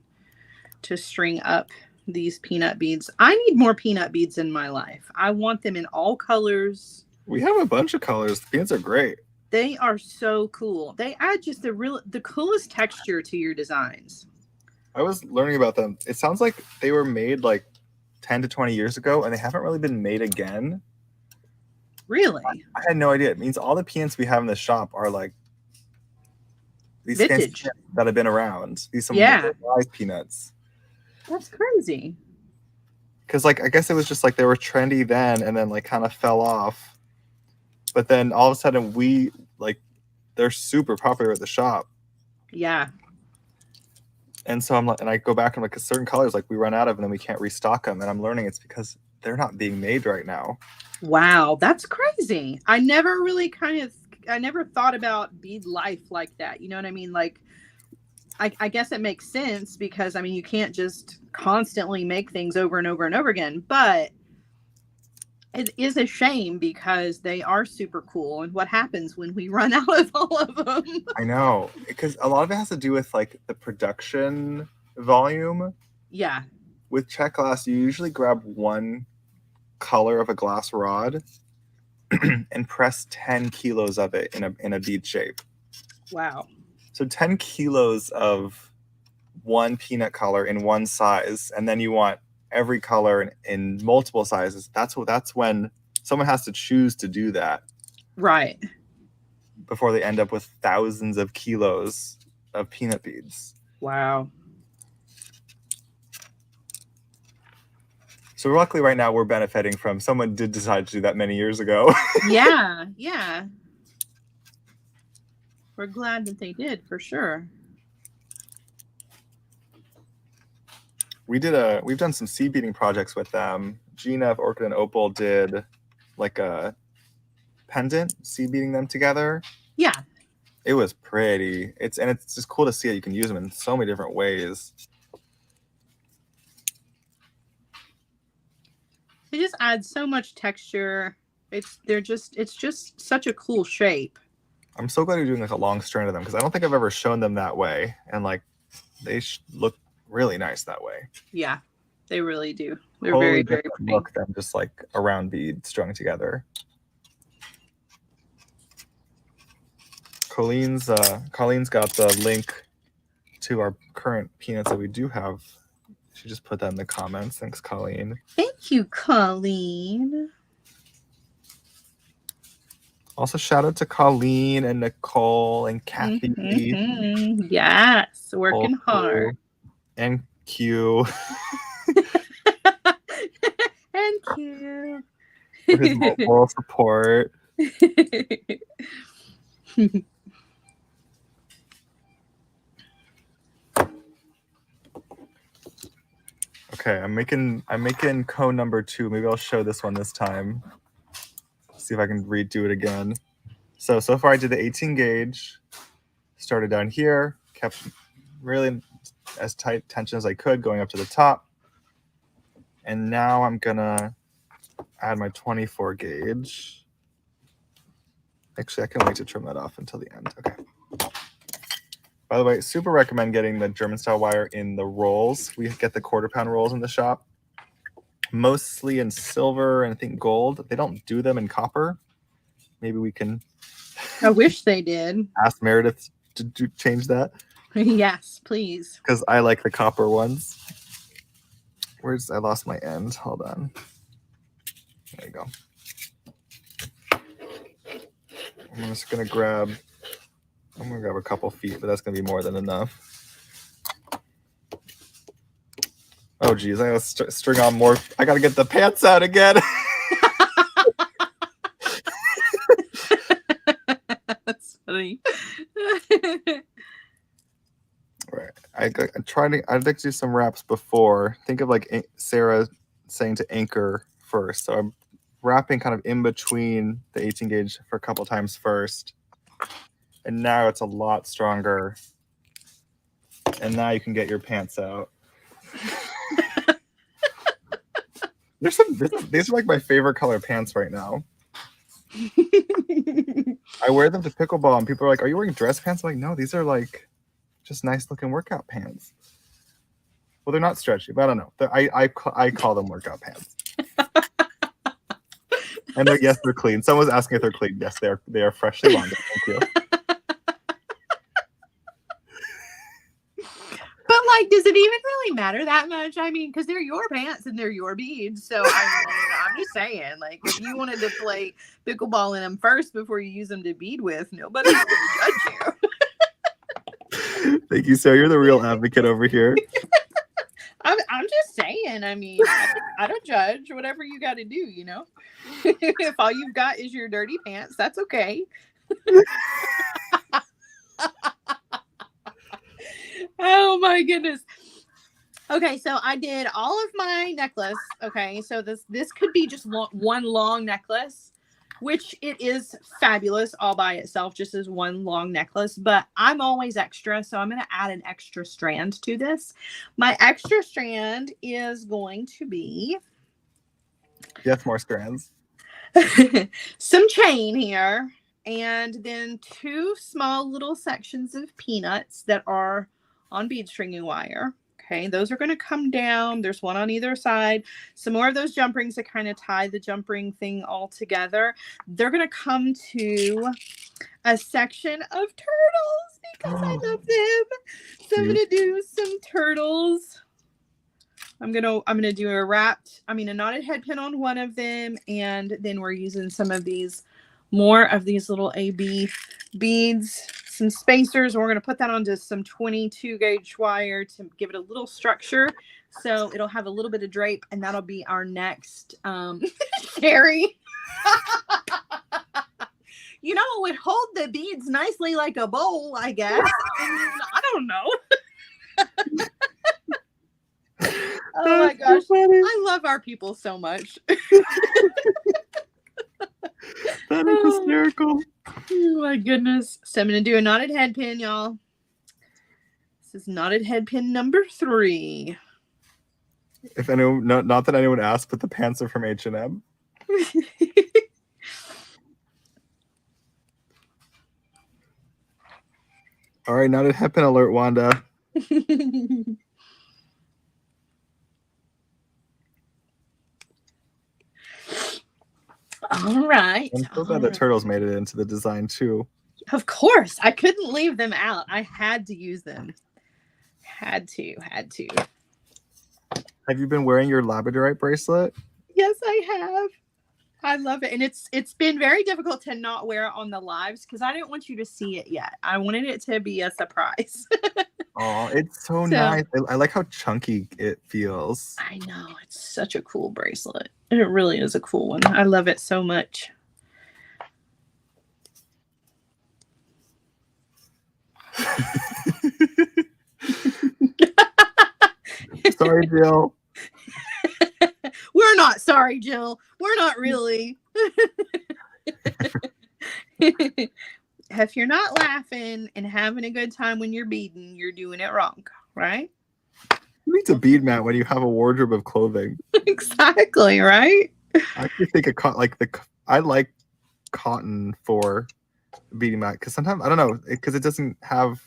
to string up these peanut beads. I need more peanut beads in my life. I want them in all colors. We have a bunch of colors. The peanuts are great. They are so cool. They add just the coolest texture to your designs. I was learning about them. It sounds like they were made like 10 to 20 years ago, and they haven't really been made again. Really? I had no idea. It means all the peanuts we have in the shop are like these Vintage. fancy that have been around. These some Yeah. wise peanuts. That's crazy. Because like I guess it was just like they were trendy then, and then like kind of fell off. But then all of a sudden they're super popular at the shop. Yeah. And so I'm like, and I go back and like certain colors like we run out of, and then we can't restock them. And I'm learning it's because they're not being made right now. Wow, that's crazy. I never really I never thought about bead life like that. You know what I mean? Like, I guess it makes sense because, I mean, you can't just constantly make things over and over and over again. But it is a shame because they are super cool. And what happens when we run out of all of them? I know, because a lot of it has to do with like the production volume. Yeah. With check glass, you usually grab one color of a glass rod and press 10 kilos of it in a bead shape. Wow. So 10 kilos of one peanut color in one size, and then you want every color in multiple sizes. That's when someone has to choose to do that. Right. Before they end up with thousands of kilos of peanut beads. Wow. So luckily right now we're benefiting from someone did decide to do that many years ago. Yeah. Yeah. We're glad that they did, for sure. We've done some seed beading projects with them. Gina of Orchid and Opal did like a pendant seed beading them together. Yeah. It was pretty. It's just cool to see that you can use them in so many different ways. They just add so much texture. It's just such a cool shape. I'm so glad you're doing like a long strand of them because I don't think I've ever shown them that way, and like they look really nice that way. Yeah, they really do. They're Totally very different look than just like a round bead strung together. Colleen's got the link to our current peanuts that we do have. She just put that in the comments. Thanks, Colleen. Thank you, Colleen. Also, shout out to Colleen and Nicole and Kathy. Mm-hmm. Yes, working hard. And Q. And Q. For his moral support. Okay, I'm making cone number 2. Maybe I'll show this one this time. See if I can redo it again. So far I did the 18 gauge. Started down here, kept really as tight tension as I could going up to the top. And now I'm gonna add my 24 gauge. Actually, I can wait to trim that off until the end. Okay. By the way, super recommend getting the German style wire in the rolls. We get the 1/4 pound rolls in the shop, mostly in silver and I think gold. They don't do them in copper. Maybe we can. I wish they did. Ask Meredith to change that. Yes, please. Because I like the copper ones. I lost my end. Hold on. There you go. I'm just gonna grab a couple feet, but that's gonna be more than enough. Oh geez, I gotta string on more. I gotta get the pants out again. That's funny. Right. I'd like to do some wraps before. Think of like Sara saying to anchor first. So I'm wrapping kind of in between the 18 gauge for a couple times first. And now it's a lot stronger. And now you can get your pants out. These are like my favorite color pants right now. I wear them to pickleball and people are like, are you wearing dress pants? I'm like, no, these are like just nice looking workout pants. Well, they're not stretchy, but I don't know. I call them workout pants. And yes, they're clean. Someone was asking if they're clean. Yes, they are freshly laundered. Thank you. But like, does it even really matter that much? I mean, because they're your pants and they're your beads. So I'm just saying, like, if you wanted to play pickleball in them first before you use them to bead with, nobody's going to judge you. Thank you, Sarah. You're the real advocate over here. I'm just saying. I mean, I don't judge. Whatever you got to do, you know. If all you've got is your dirty pants, that's okay. Oh my goodness. Okay, so I did all of my necklace. Okay, so this could be just one long necklace, which it is fabulous all by itself, just as one long necklace. But I'm always extra, so I'm going to add an extra strand to this. My extra strand is going to be... Yes, more strands. Some chain here, and then 2 small little sections of peanuts that are on bead stringing wire. Okay, those are going to come down. There's one on either side. Some more of those jump rings that kind of tie the jump ring thing all together. They're going to come to a section of turtles because I love them. So I'm going to do some turtles. I'm gonna do a knotted head pin on one of them, and then we're using some of these, more of these little AB beads, some spacers. We're gonna put that onto some 22 gauge wire to give it a little structure, so it'll have a little bit of drape, and that'll be our next Sherry. You know, it would hold the beads nicely like a bowl, I guess. I don't know. Oh my gosh, I love our people so much. That is hysterical. Oh my goodness. So I'm going to do a knotted head pin, y'all. This is knotted head pin number 3. If anyone, not that anyone asked, but the pants are from H&M. All right, knotted head pin alert, Wanda. All right. I'm so glad the turtles made it into the design too. Of course. I couldn't leave them out. I had to use them. Had to. Have you been wearing your labradorite bracelet? Yes, I have. I love it. And it's been very difficult to not wear it on the lives because I didn't want you to see it yet. I wanted it to be a surprise. Oh, it's so nice. I like how chunky it feels. I know. It's such a cool bracelet. It really is a cool one. I love it so much. Sorry, Jill. We're not sorry, Jill. We're not really. If you're not laughing and having a good time when you're beading, you're doing it wrong, right? Who needs a bead mat when you have a wardrobe of clothing? Exactly, right? I actually think I like cotton for beading mat because sometimes I don't know because it doesn't have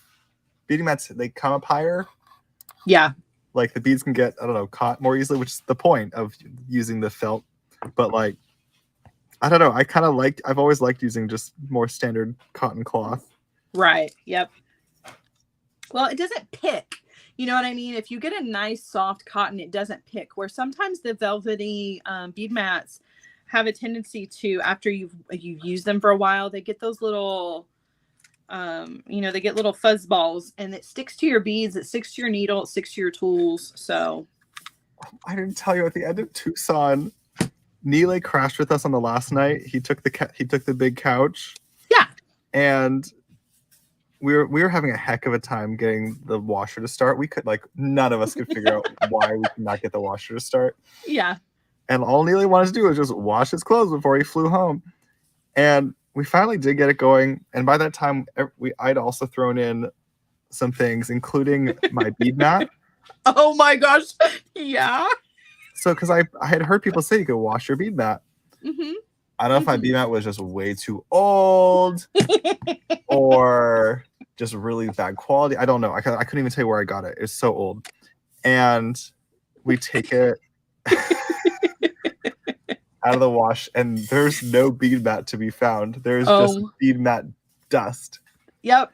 beading mats. They come up higher. Yeah. Like the beads can get caught more easily, which is the point of using the felt. But like, I don't know. I've always liked using just more standard cotton cloth. Right. Yep. Well, it doesn't pick. You know what I mean? If you get a nice soft cotton, it doesn't pick. Where sometimes the velvety bead mats have a tendency to, after you've used them for a while, they get those little, they get little fuzz balls, and it sticks to your beads, it sticks to your needle, it sticks to your tools. So I didn't tell you at the end of Tucson, Neely crashed with us on the last night. He took the big couch. Yeah. And we were having a heck of a time getting the washer to start. None of us could figure out why we could not get the washer to start. Yeah. And all Neely wanted to do was just wash his clothes before he flew home. And we finally did get it going. And by that time, I'd also thrown in some things, including my bead mat. Oh my gosh. Yeah. So, because I had heard people say you could wash your bead mat. Mm-hmm. I don't know if my bead mat was just way too old or just really bad quality. I don't know. I couldn't even tell you where I got it. It's so old. and we take it out of the wash, and there's no bead mat to be found. There's just bead mat dust. Yep.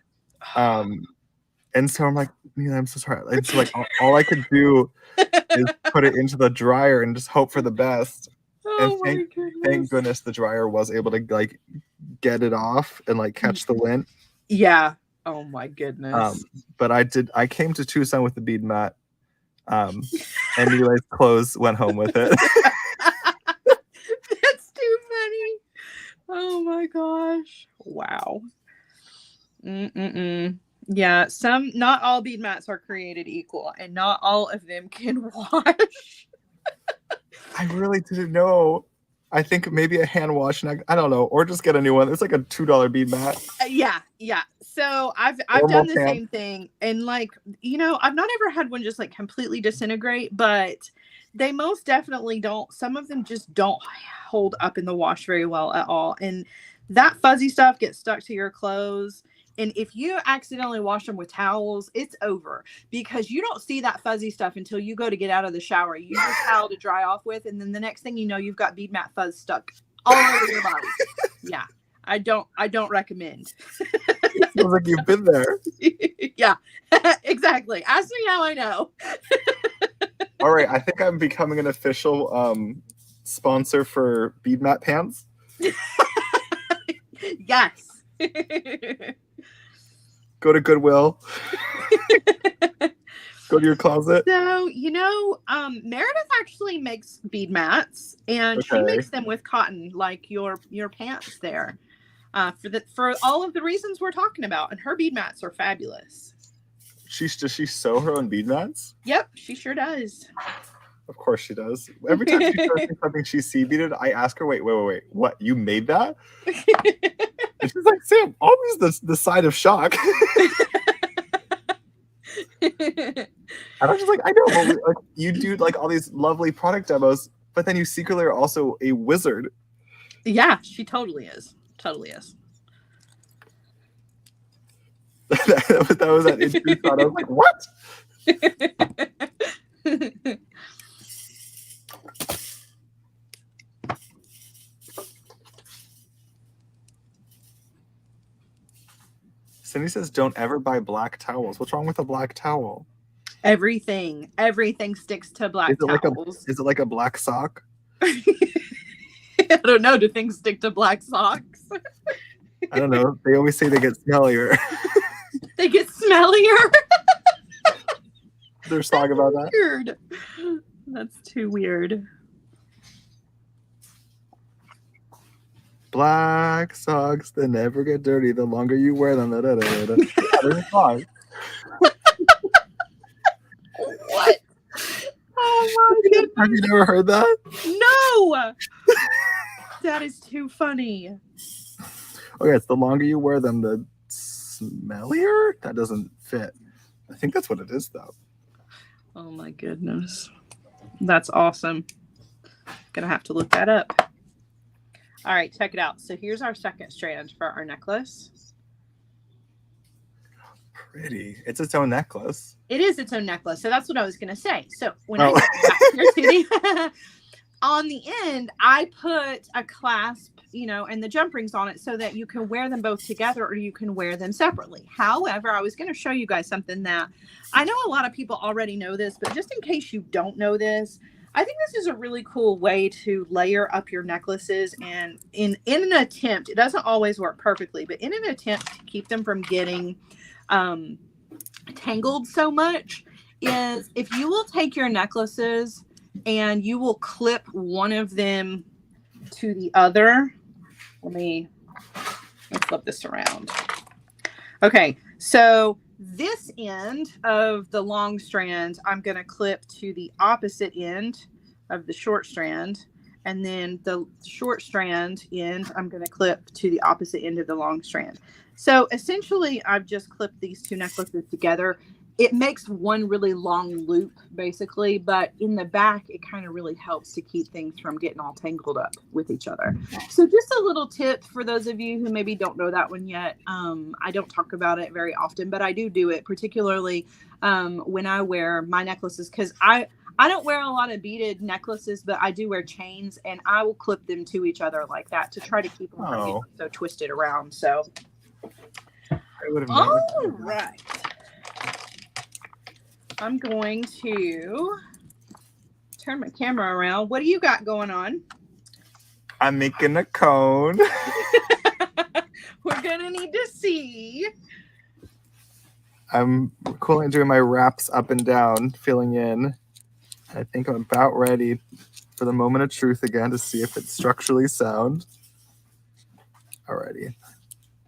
And so I'm like, Mila, I'm so sorry. And so like all I could do is put it into the dryer and just hope for the best. Oh, and thank goodness the dryer was able to like get it off and like catch the lint. Yeah. Oh my goodness. But I came to Tucson with the bead mat. And Mila's clothes went home with it. That's too funny. Oh my gosh. Wow. Yeah, not all bead mats are created equal, and not all of them can wash. I really didn't know. I think maybe a hand wash, and I don't know, or just get a new one. It's like a $2 bead mat. Yeah. So I've done the same thing, and like, you know, I've not ever had one just like completely disintegrate, but they most definitely don't. Some of them just don't hold up in the wash very well at all, and that fuzzy stuff gets stuck to your clothes. And if you accidentally wash them with towels, it's over, because you don't see that fuzzy stuff until you go to get out of the shower. You use a towel to dry off with, and then the next thing you know, you've got bead mat fuzz stuck all over your body. Yeah, I don't recommend. Feels like you've been there. Yeah, exactly. Ask me how I know. All right, I think I'm becoming an official sponsor for bead mat pants. Yes. Go to Goodwill. Go to your closet. So, you know, Meredith actually makes bead mats, and she makes them with cotton, like your pants there, for all of the reasons we're talking about. And her bead mats are fabulous. Does she sew her own bead mats? Yep, she sure does. Of course she does. Every time she shows me something she beaded, I ask her, wait, what? You made that? And she's like, Sam, always the side of shock. And I'm just like, I know, but like, you do like all these lovely product demos, but then you secretly are also a wizard. Yeah, she totally is. Totally is. that was that interesting thought. I was like, what? Cindy says, don't ever buy black towels. What's wrong with a black towel? Everything sticks to black towels. Is it like a black sock? I don't know. Do things stick to black socks? I don't know. They always say they get smellier. They get smellier? There's a song about that. Weird. That's too weird. Black socks, they never get dirty the longer you wear them. There's a song. What? Oh my goodness. Have you never heard that? No. That is too funny. Okay, it's the longer you wear them, the smellier? That doesn't fit. I think that's what it is, though. Oh my goodness. That's awesome. Gonna have to look that up. All right, check it out. So here's our second strand for our necklace. Pretty. It's its own necklace. It is its own necklace. So that's what I was going to say. So when I get back here to the, on the end, I put a clasp, you know, and the jump rings on it so that you can wear them both together or you can wear them separately. However, I was going to show you guys something that I know a lot of people already know this, but just in case you don't know this, I think this is a really cool way to layer up your necklaces, and in an attempt, it doesn't always work perfectly, but in an attempt to keep them from getting tangled so much, is if you will take your necklaces and you will clip one of them to the other. Let me flip this around. Okay, so this end of the long strand, I'm going to clip to the opposite end of the short strand. And then the short strand end, I'm going to clip to the opposite end of the long strand. So essentially, I've just clipped these two necklaces together. it makes one really long loop basically, but in the back it kind of really helps to keep things from getting all tangled up with each other. So just a little tip for those of you who maybe don't know that one yet. I don't talk about it very often, but I do it particularly when I wear my necklaces, because I don't wear a lot of beaded necklaces, but I do wear chains, and I will clip them to each other like that to try to keep them from getting so twisted around. So I would have all never. right. I'm going to turn my camera around. What do you got going on? I'm making a cone. We're gonna need to see. I'm cooling, doing my wraps up and down, filling in. I think I'm about ready for the moment of truth again to see if it's structurally sound. Alrighty.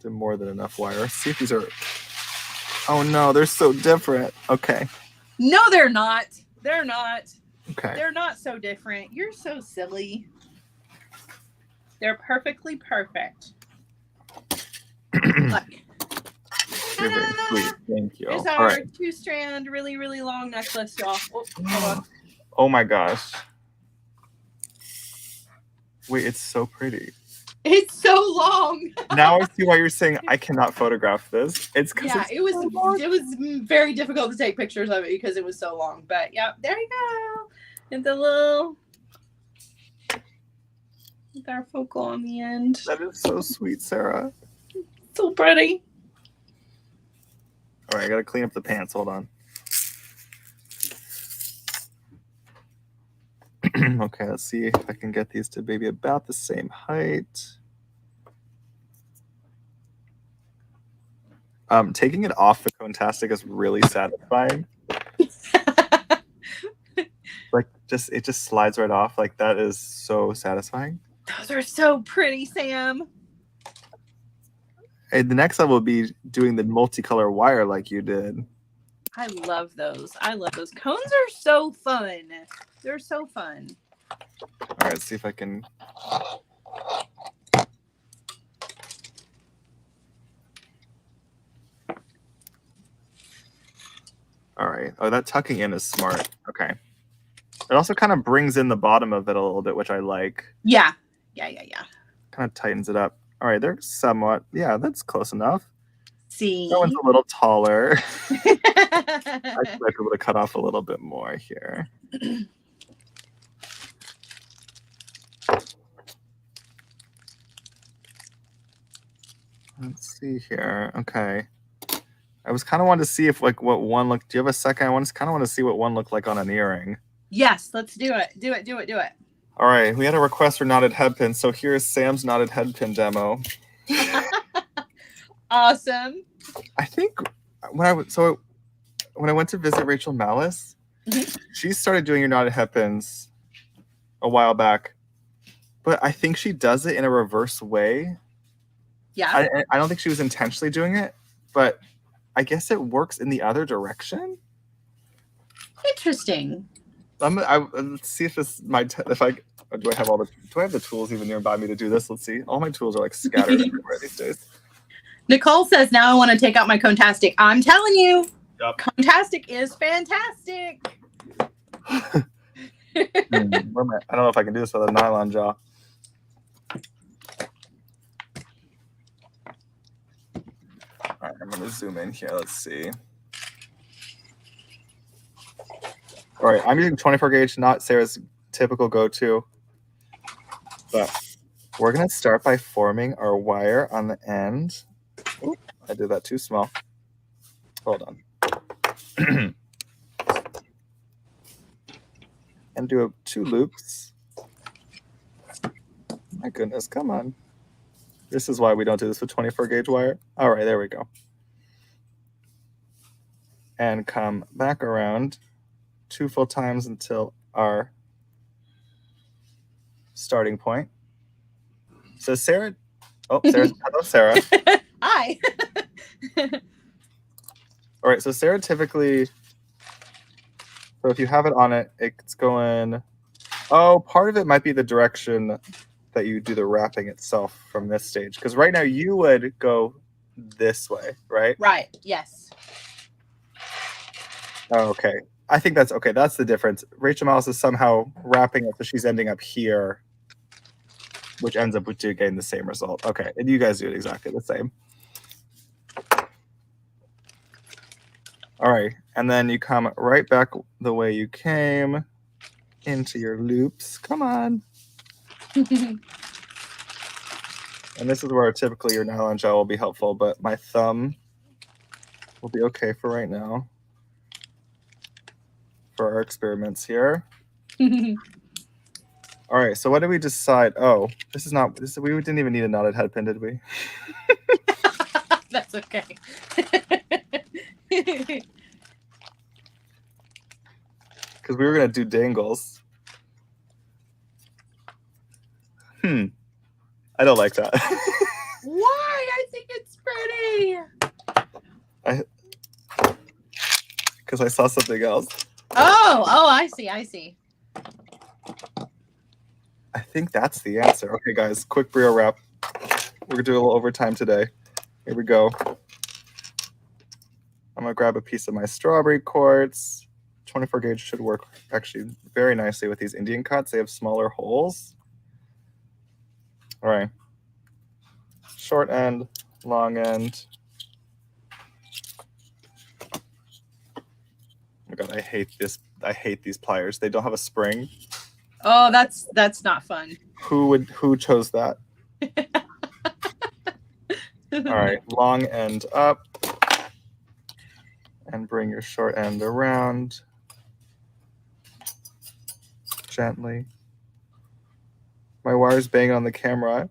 Did more than enough wire. See if these are... Oh no, they're so different. Okay. No, they're not. They're not. Okay. They're not so different. You're so silly. They're perfectly perfect. Look. You're very sweet. Thank you. There's our 2-strand, really, really long necklace, y'all. Oh, hold on. Oh my gosh. Wait, it's so pretty. It's so long. Now I see why you're saying I cannot photograph this. It's because it was very difficult to take pictures of it because it was so long. But yeah, there you go. And the little with our focal on the end. That is so sweet, Sarah. So pretty. All right, I gotta clean up the pants. Hold on. Okay, let's see if I can get these to maybe about the same height. Taking it off the Contastic is really satisfying. Like, it just slides right off. Like, that is so satisfying. Those are so pretty, Sam. And the next level will be doing the multicolor wire like you did. I love those. I love those. Cones are so fun. They're so fun. All right, let's see if I can. All right. Oh, that tucking in is smart. Okay. It also kind of brings in the bottom of it a little bit, which I like. Yeah. Kind of tightens it up. All right, they're somewhat. Yeah, that's close enough. See? That one's a little taller. I might be able to cut off a little bit more here. Let's see here. Okay. I was kind of wanting to see if what one looked. Do you have a second? I kind of want to see what one looked like on an earring. Yes, let's do it. Do it. All right, we had a request for knotted head pins, so here's Sam's knotted head pin demo. Awesome. I think when I went to visit Rachel Malice, she started doing your knotted head pins a while back, but I think she does it in a reverse way. Yeah. I don't think she was intentionally doing it, but I guess it works in the other direction. Interesting. Let's see if this do I have the tools even nearby me to do this? Let's see. All my tools are like scattered everywhere these days. Nicole says, now I want to take out my Contastic. I'm telling you, Yep. Contastic is fantastic. I don't know if I can do this with a nylon jaw. All right, I'm going to zoom in here. Let's see. All right, I'm using 24 gauge, not Sarah's typical go-to. But we're going to start by forming our wire on the end. Oop, I did that too small. Hold on. And do 2 loops. My goodness, come on. This is why we don't do this with 24 gauge wire. All right, there we go. And come back around 2 full times until our starting point. So Sarah, hello Sarah. Hi. All right, so Sarah typically, so if you have it on it, it's going, part of it might be the direction that you do the wrapping itself from this stage. Because right now you would go this way, right? Right, yes. Oh, okay. I think that's okay. That's the difference. Rachel Mouse is somehow wrapping it, so she's ending up here, which ends up with you getting the same result. Okay, and you guys do it exactly the same. All right, and then you come right back the way you came into your loops. Come on. And this is where typically your nylon gel will be helpful, but my thumb will be okay for right now for our experiments here. All right, so what did we decide? Oh, this is not, this, we didn't even need a knotted head pin, did we? That's okay. Because we were going to do dangles. I don't like that. Why? I think it's pretty. Because I saw something else. Oh, I see. I think that's the answer. Okay, guys, quick brio wrap. We're going to do a little overtime today. Here we go. I'm going to grab a piece of my strawberry quartz. 24 gauge should work actually very nicely with these Indian cuts. They have smaller holes. All right. Short end, long end. Oh my God, I hate this. I hate these pliers. They don't have a spring. Oh, that's not fun. Who chose that? All right, long end up. And bring your short end around. Gently. My wire's banging on the camera.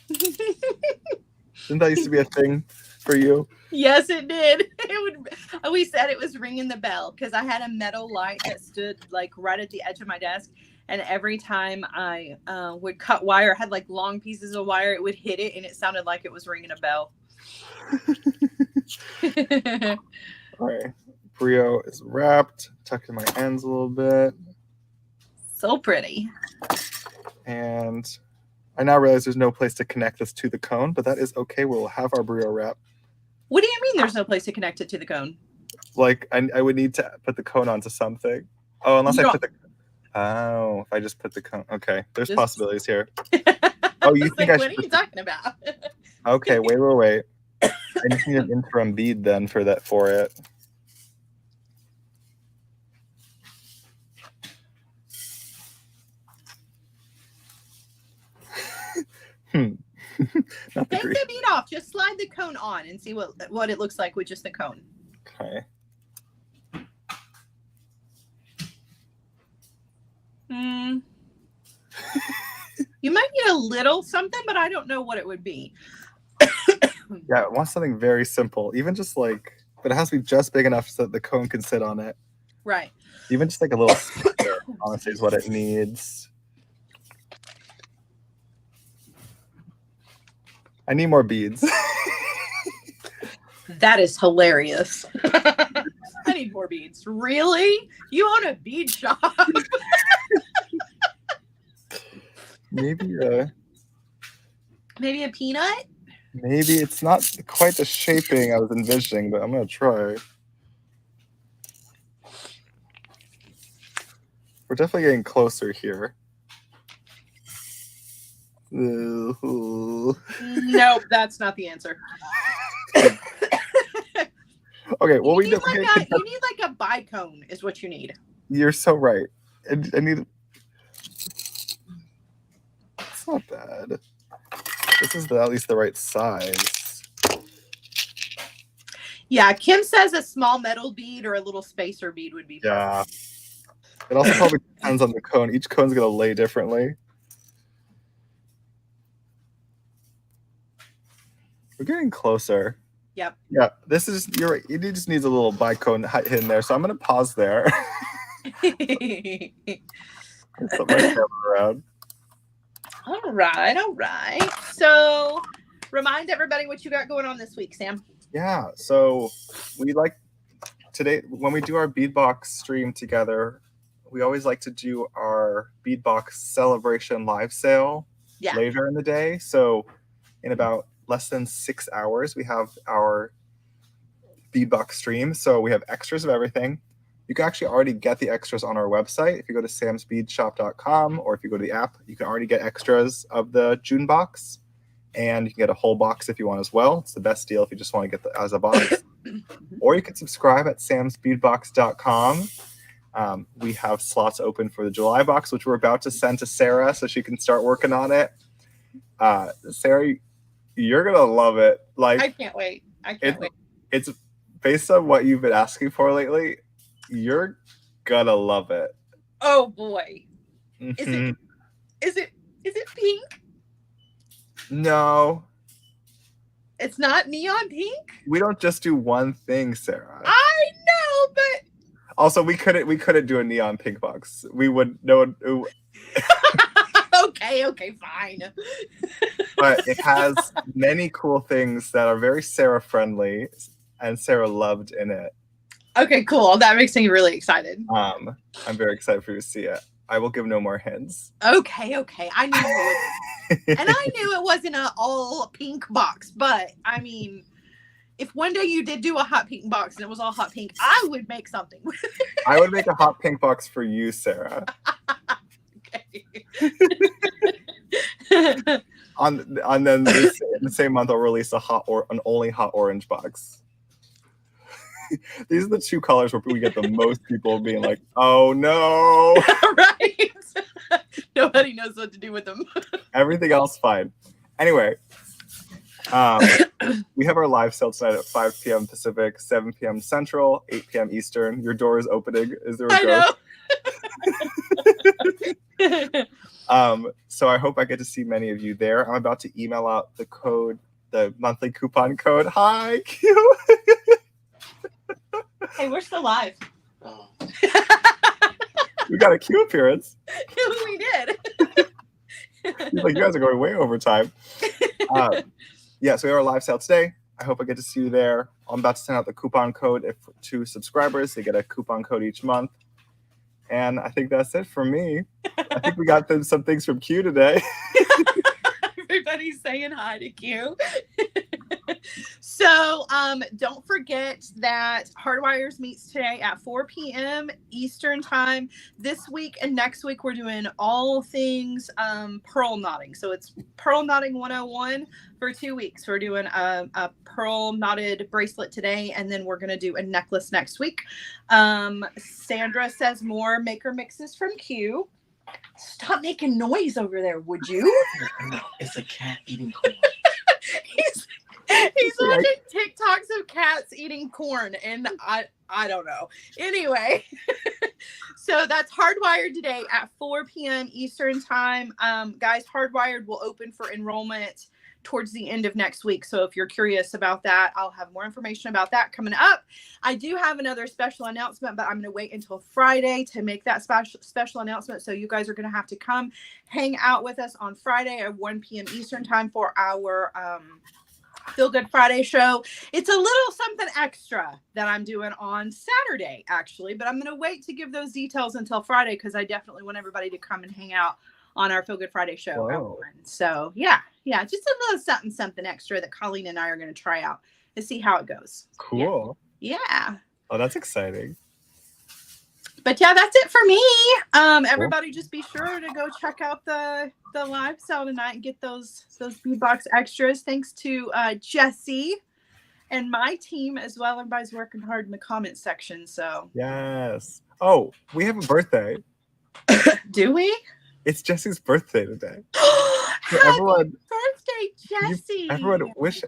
Didn't that used to be a thing for you? Yes, it did. We said it was ringing the bell because I had a metal light that stood like right at the edge of my desk, and every time I would cut wire, had like long pieces of wire, it would hit it, and it sounded like it was ringing a bell. All right, brio is wrapped. Tucking my ends a little bit. So pretty. And I now realize there's no place to connect this to the cone, but that is okay. We'll have our brio wrap. What do you mean there's no place to connect it to the cone? Like, I would need to put the cone onto something. Oh, unless I put the... Oh, if I just put the cone... Okay, there's possibilities here. Oh, you think I should... What are you talking about? Okay, wait. I just need an interim bead then for it. Take the bead off. Just slide the cone on and see what it looks like with just the cone. Okay. You might need a little something, but I don't know what it would be. Yeah, I want something very simple. Even just like, but it has to be just big enough so that the cone can sit on it. Right. Even just like a little square, honestly, is what it needs. I need more beads. That is hilarious. I need more beads. Really? You own a bead shop? Maybe a peanut? Maybe it's not quite the shaping I was envisioning, but I'm going to try. We're definitely getting closer here. Nope, that's not the answer. Okay, well, you need like a bicone is what you need. You're so right. I need... It's not bad. This is at least the right size. Yeah, Kim says a small metal bead or a little spacer bead would be perfect. Yeah. It also probably depends on the cone. Each cone's going to lay differently. We're getting closer. Yep. Yeah, this is, you're right. It just needs a little bicone hidden there. So I'm going to pause there. Put my camera around. All right. So remind everybody what you got going on this week, Sam. Yeah, so we like today, when we do our beadbox stream together, we always like to do our beadbox celebration live sale later in the day. So in about less than 6 hours, we have our beadbox stream. So we have extras of everything. You can actually already get the extras on our website. If you go to samsbeadshop.com, or if you go to the app, you can already get extras of the June box. And you can get a whole box if you want as well. It's the best deal if you just want to get it as a box. Or you can subscribe at samsbeadbox.com. We have slots open for the July box, which we're about to send to Sara so she can start working on it. Sara, you're going to love it. I can't wait. It's based on what you've been asking for lately. You're going to love it. Oh, boy. Mm-hmm. Is it pink? No. It's not neon pink? We don't just do one thing, Sara. I know, but also we couldn't do a neon pink box. We would no. Okay, fine. But it has many cool things that are very Sara friendly and Sara loved in it. Okay, cool. That makes me really excited. I'm very excited for you to see it. I will give no more hints. Okay. I knew it. And I knew it wasn't an all pink box, but I mean, if one day you did do a hot pink box and it was all hot pink, I would make something. I would make a hot pink box for you, Sara. Okay. And then in the same month I'll release an only hot orange box. These are the two colors where we get the most people being like, "Oh no!" Right? Nobody knows what to do with them. Everything else fine. Anyway, we have our live sale tonight at 5 p.m. Pacific, 7 p.m. Central, 8 p.m. Eastern. Your door is opening. Is there a joke? So I hope I get to see many of you there. I'm about to email out the monthly coupon code. Hi, Q. Hey, we're still live. Oh. We got a Q appearance. We did. He's like, you guys are going way over time. So we have our live sale today. I hope I get to see you there. I'm about to send out the coupon code to subscribers. They get a coupon code each month. And I think that's it for me. I think we got some things from Q today. Everybody's saying hi to Q. So don't forget that Hardwires meets today at 4 p.m. Eastern time. This week and next week we're doing all things pearl knotting. So it's pearl knotting 101 for 2 weeks. We're doing a pearl knotted bracelet today, and then we're going to do a necklace next week. Sandra says more maker mixes from Q. Stop making noise over there, would you? It's a cat eating corn. He's watching TikToks of cats eating corn, and I don't know. Anyway, so that's Hardwired today at 4 p.m. Eastern time. Guys, Hardwired will open for enrollment towards the end of next week. So if you're curious about that, I'll have more information about that coming up. I do have another special announcement, but I'm going to wait until Friday to make that special announcement. So you guys are going to have to come hang out with us on Friday at 1 p.m. Eastern time for our Feel Good Friday show. It's a little something extra that I'm doing on Saturday, actually, but I'm going to wait to give those details until Friday because I definitely want everybody to come and hang out on our Feel Good Friday show. So yeah, just a little something extra that Colleen and I are going to try out to see how it goes. Cool. Yeah. Oh, that's exciting. But yeah, that's it for me. Everybody just be sure to go check out the live sale tonight and get those Bead Box extras. Thanks to Jesse and my team as well. Everybody's working hard in the comment section. So yes. Oh, we have a birthday. Do we? It's Jesse's birthday today. Happy birthday, Jesse! Everyone wish.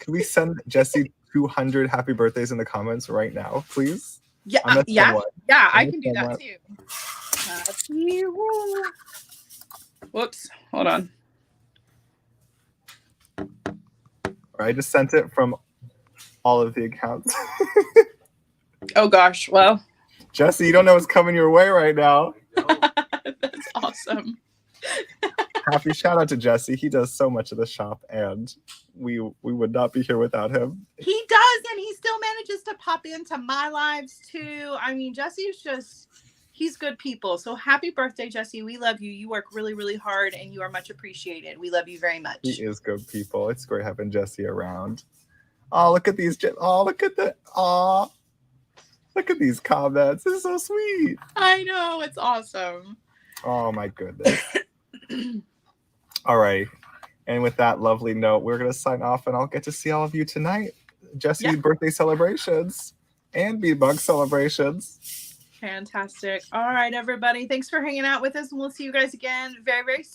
Can we send Jesse 200 happy birthdays in the comments right now, please? Yeah, I can do that too. Happy. Whoops, hold on. I just sent it from all of the accounts. Oh gosh, well. Jesse, you don't know what's coming your way right now. That's awesome. Happy shout out to Jesse. He does so much of the shop, and we would not be here without him. He does, and he still manages to pop into my lives too. I mean, Jesse is he's good people. So happy birthday, Jesse. We love you. You work really, really hard, and you are much appreciated. We love you very much. He is good people. It's great having Jesse around. Oh, look at these. Oh, look at the. Oh. Look at these comments. This is so sweet. I know, it's awesome. Oh my goodness. All right. And with that lovely note, we're going to sign off, and I'll get to see all of you tonight. Jesse, birthday celebrations and Beadbug celebrations. Fantastic. All right, everybody. Thanks for hanging out with us, and we'll see you guys again very, very soon.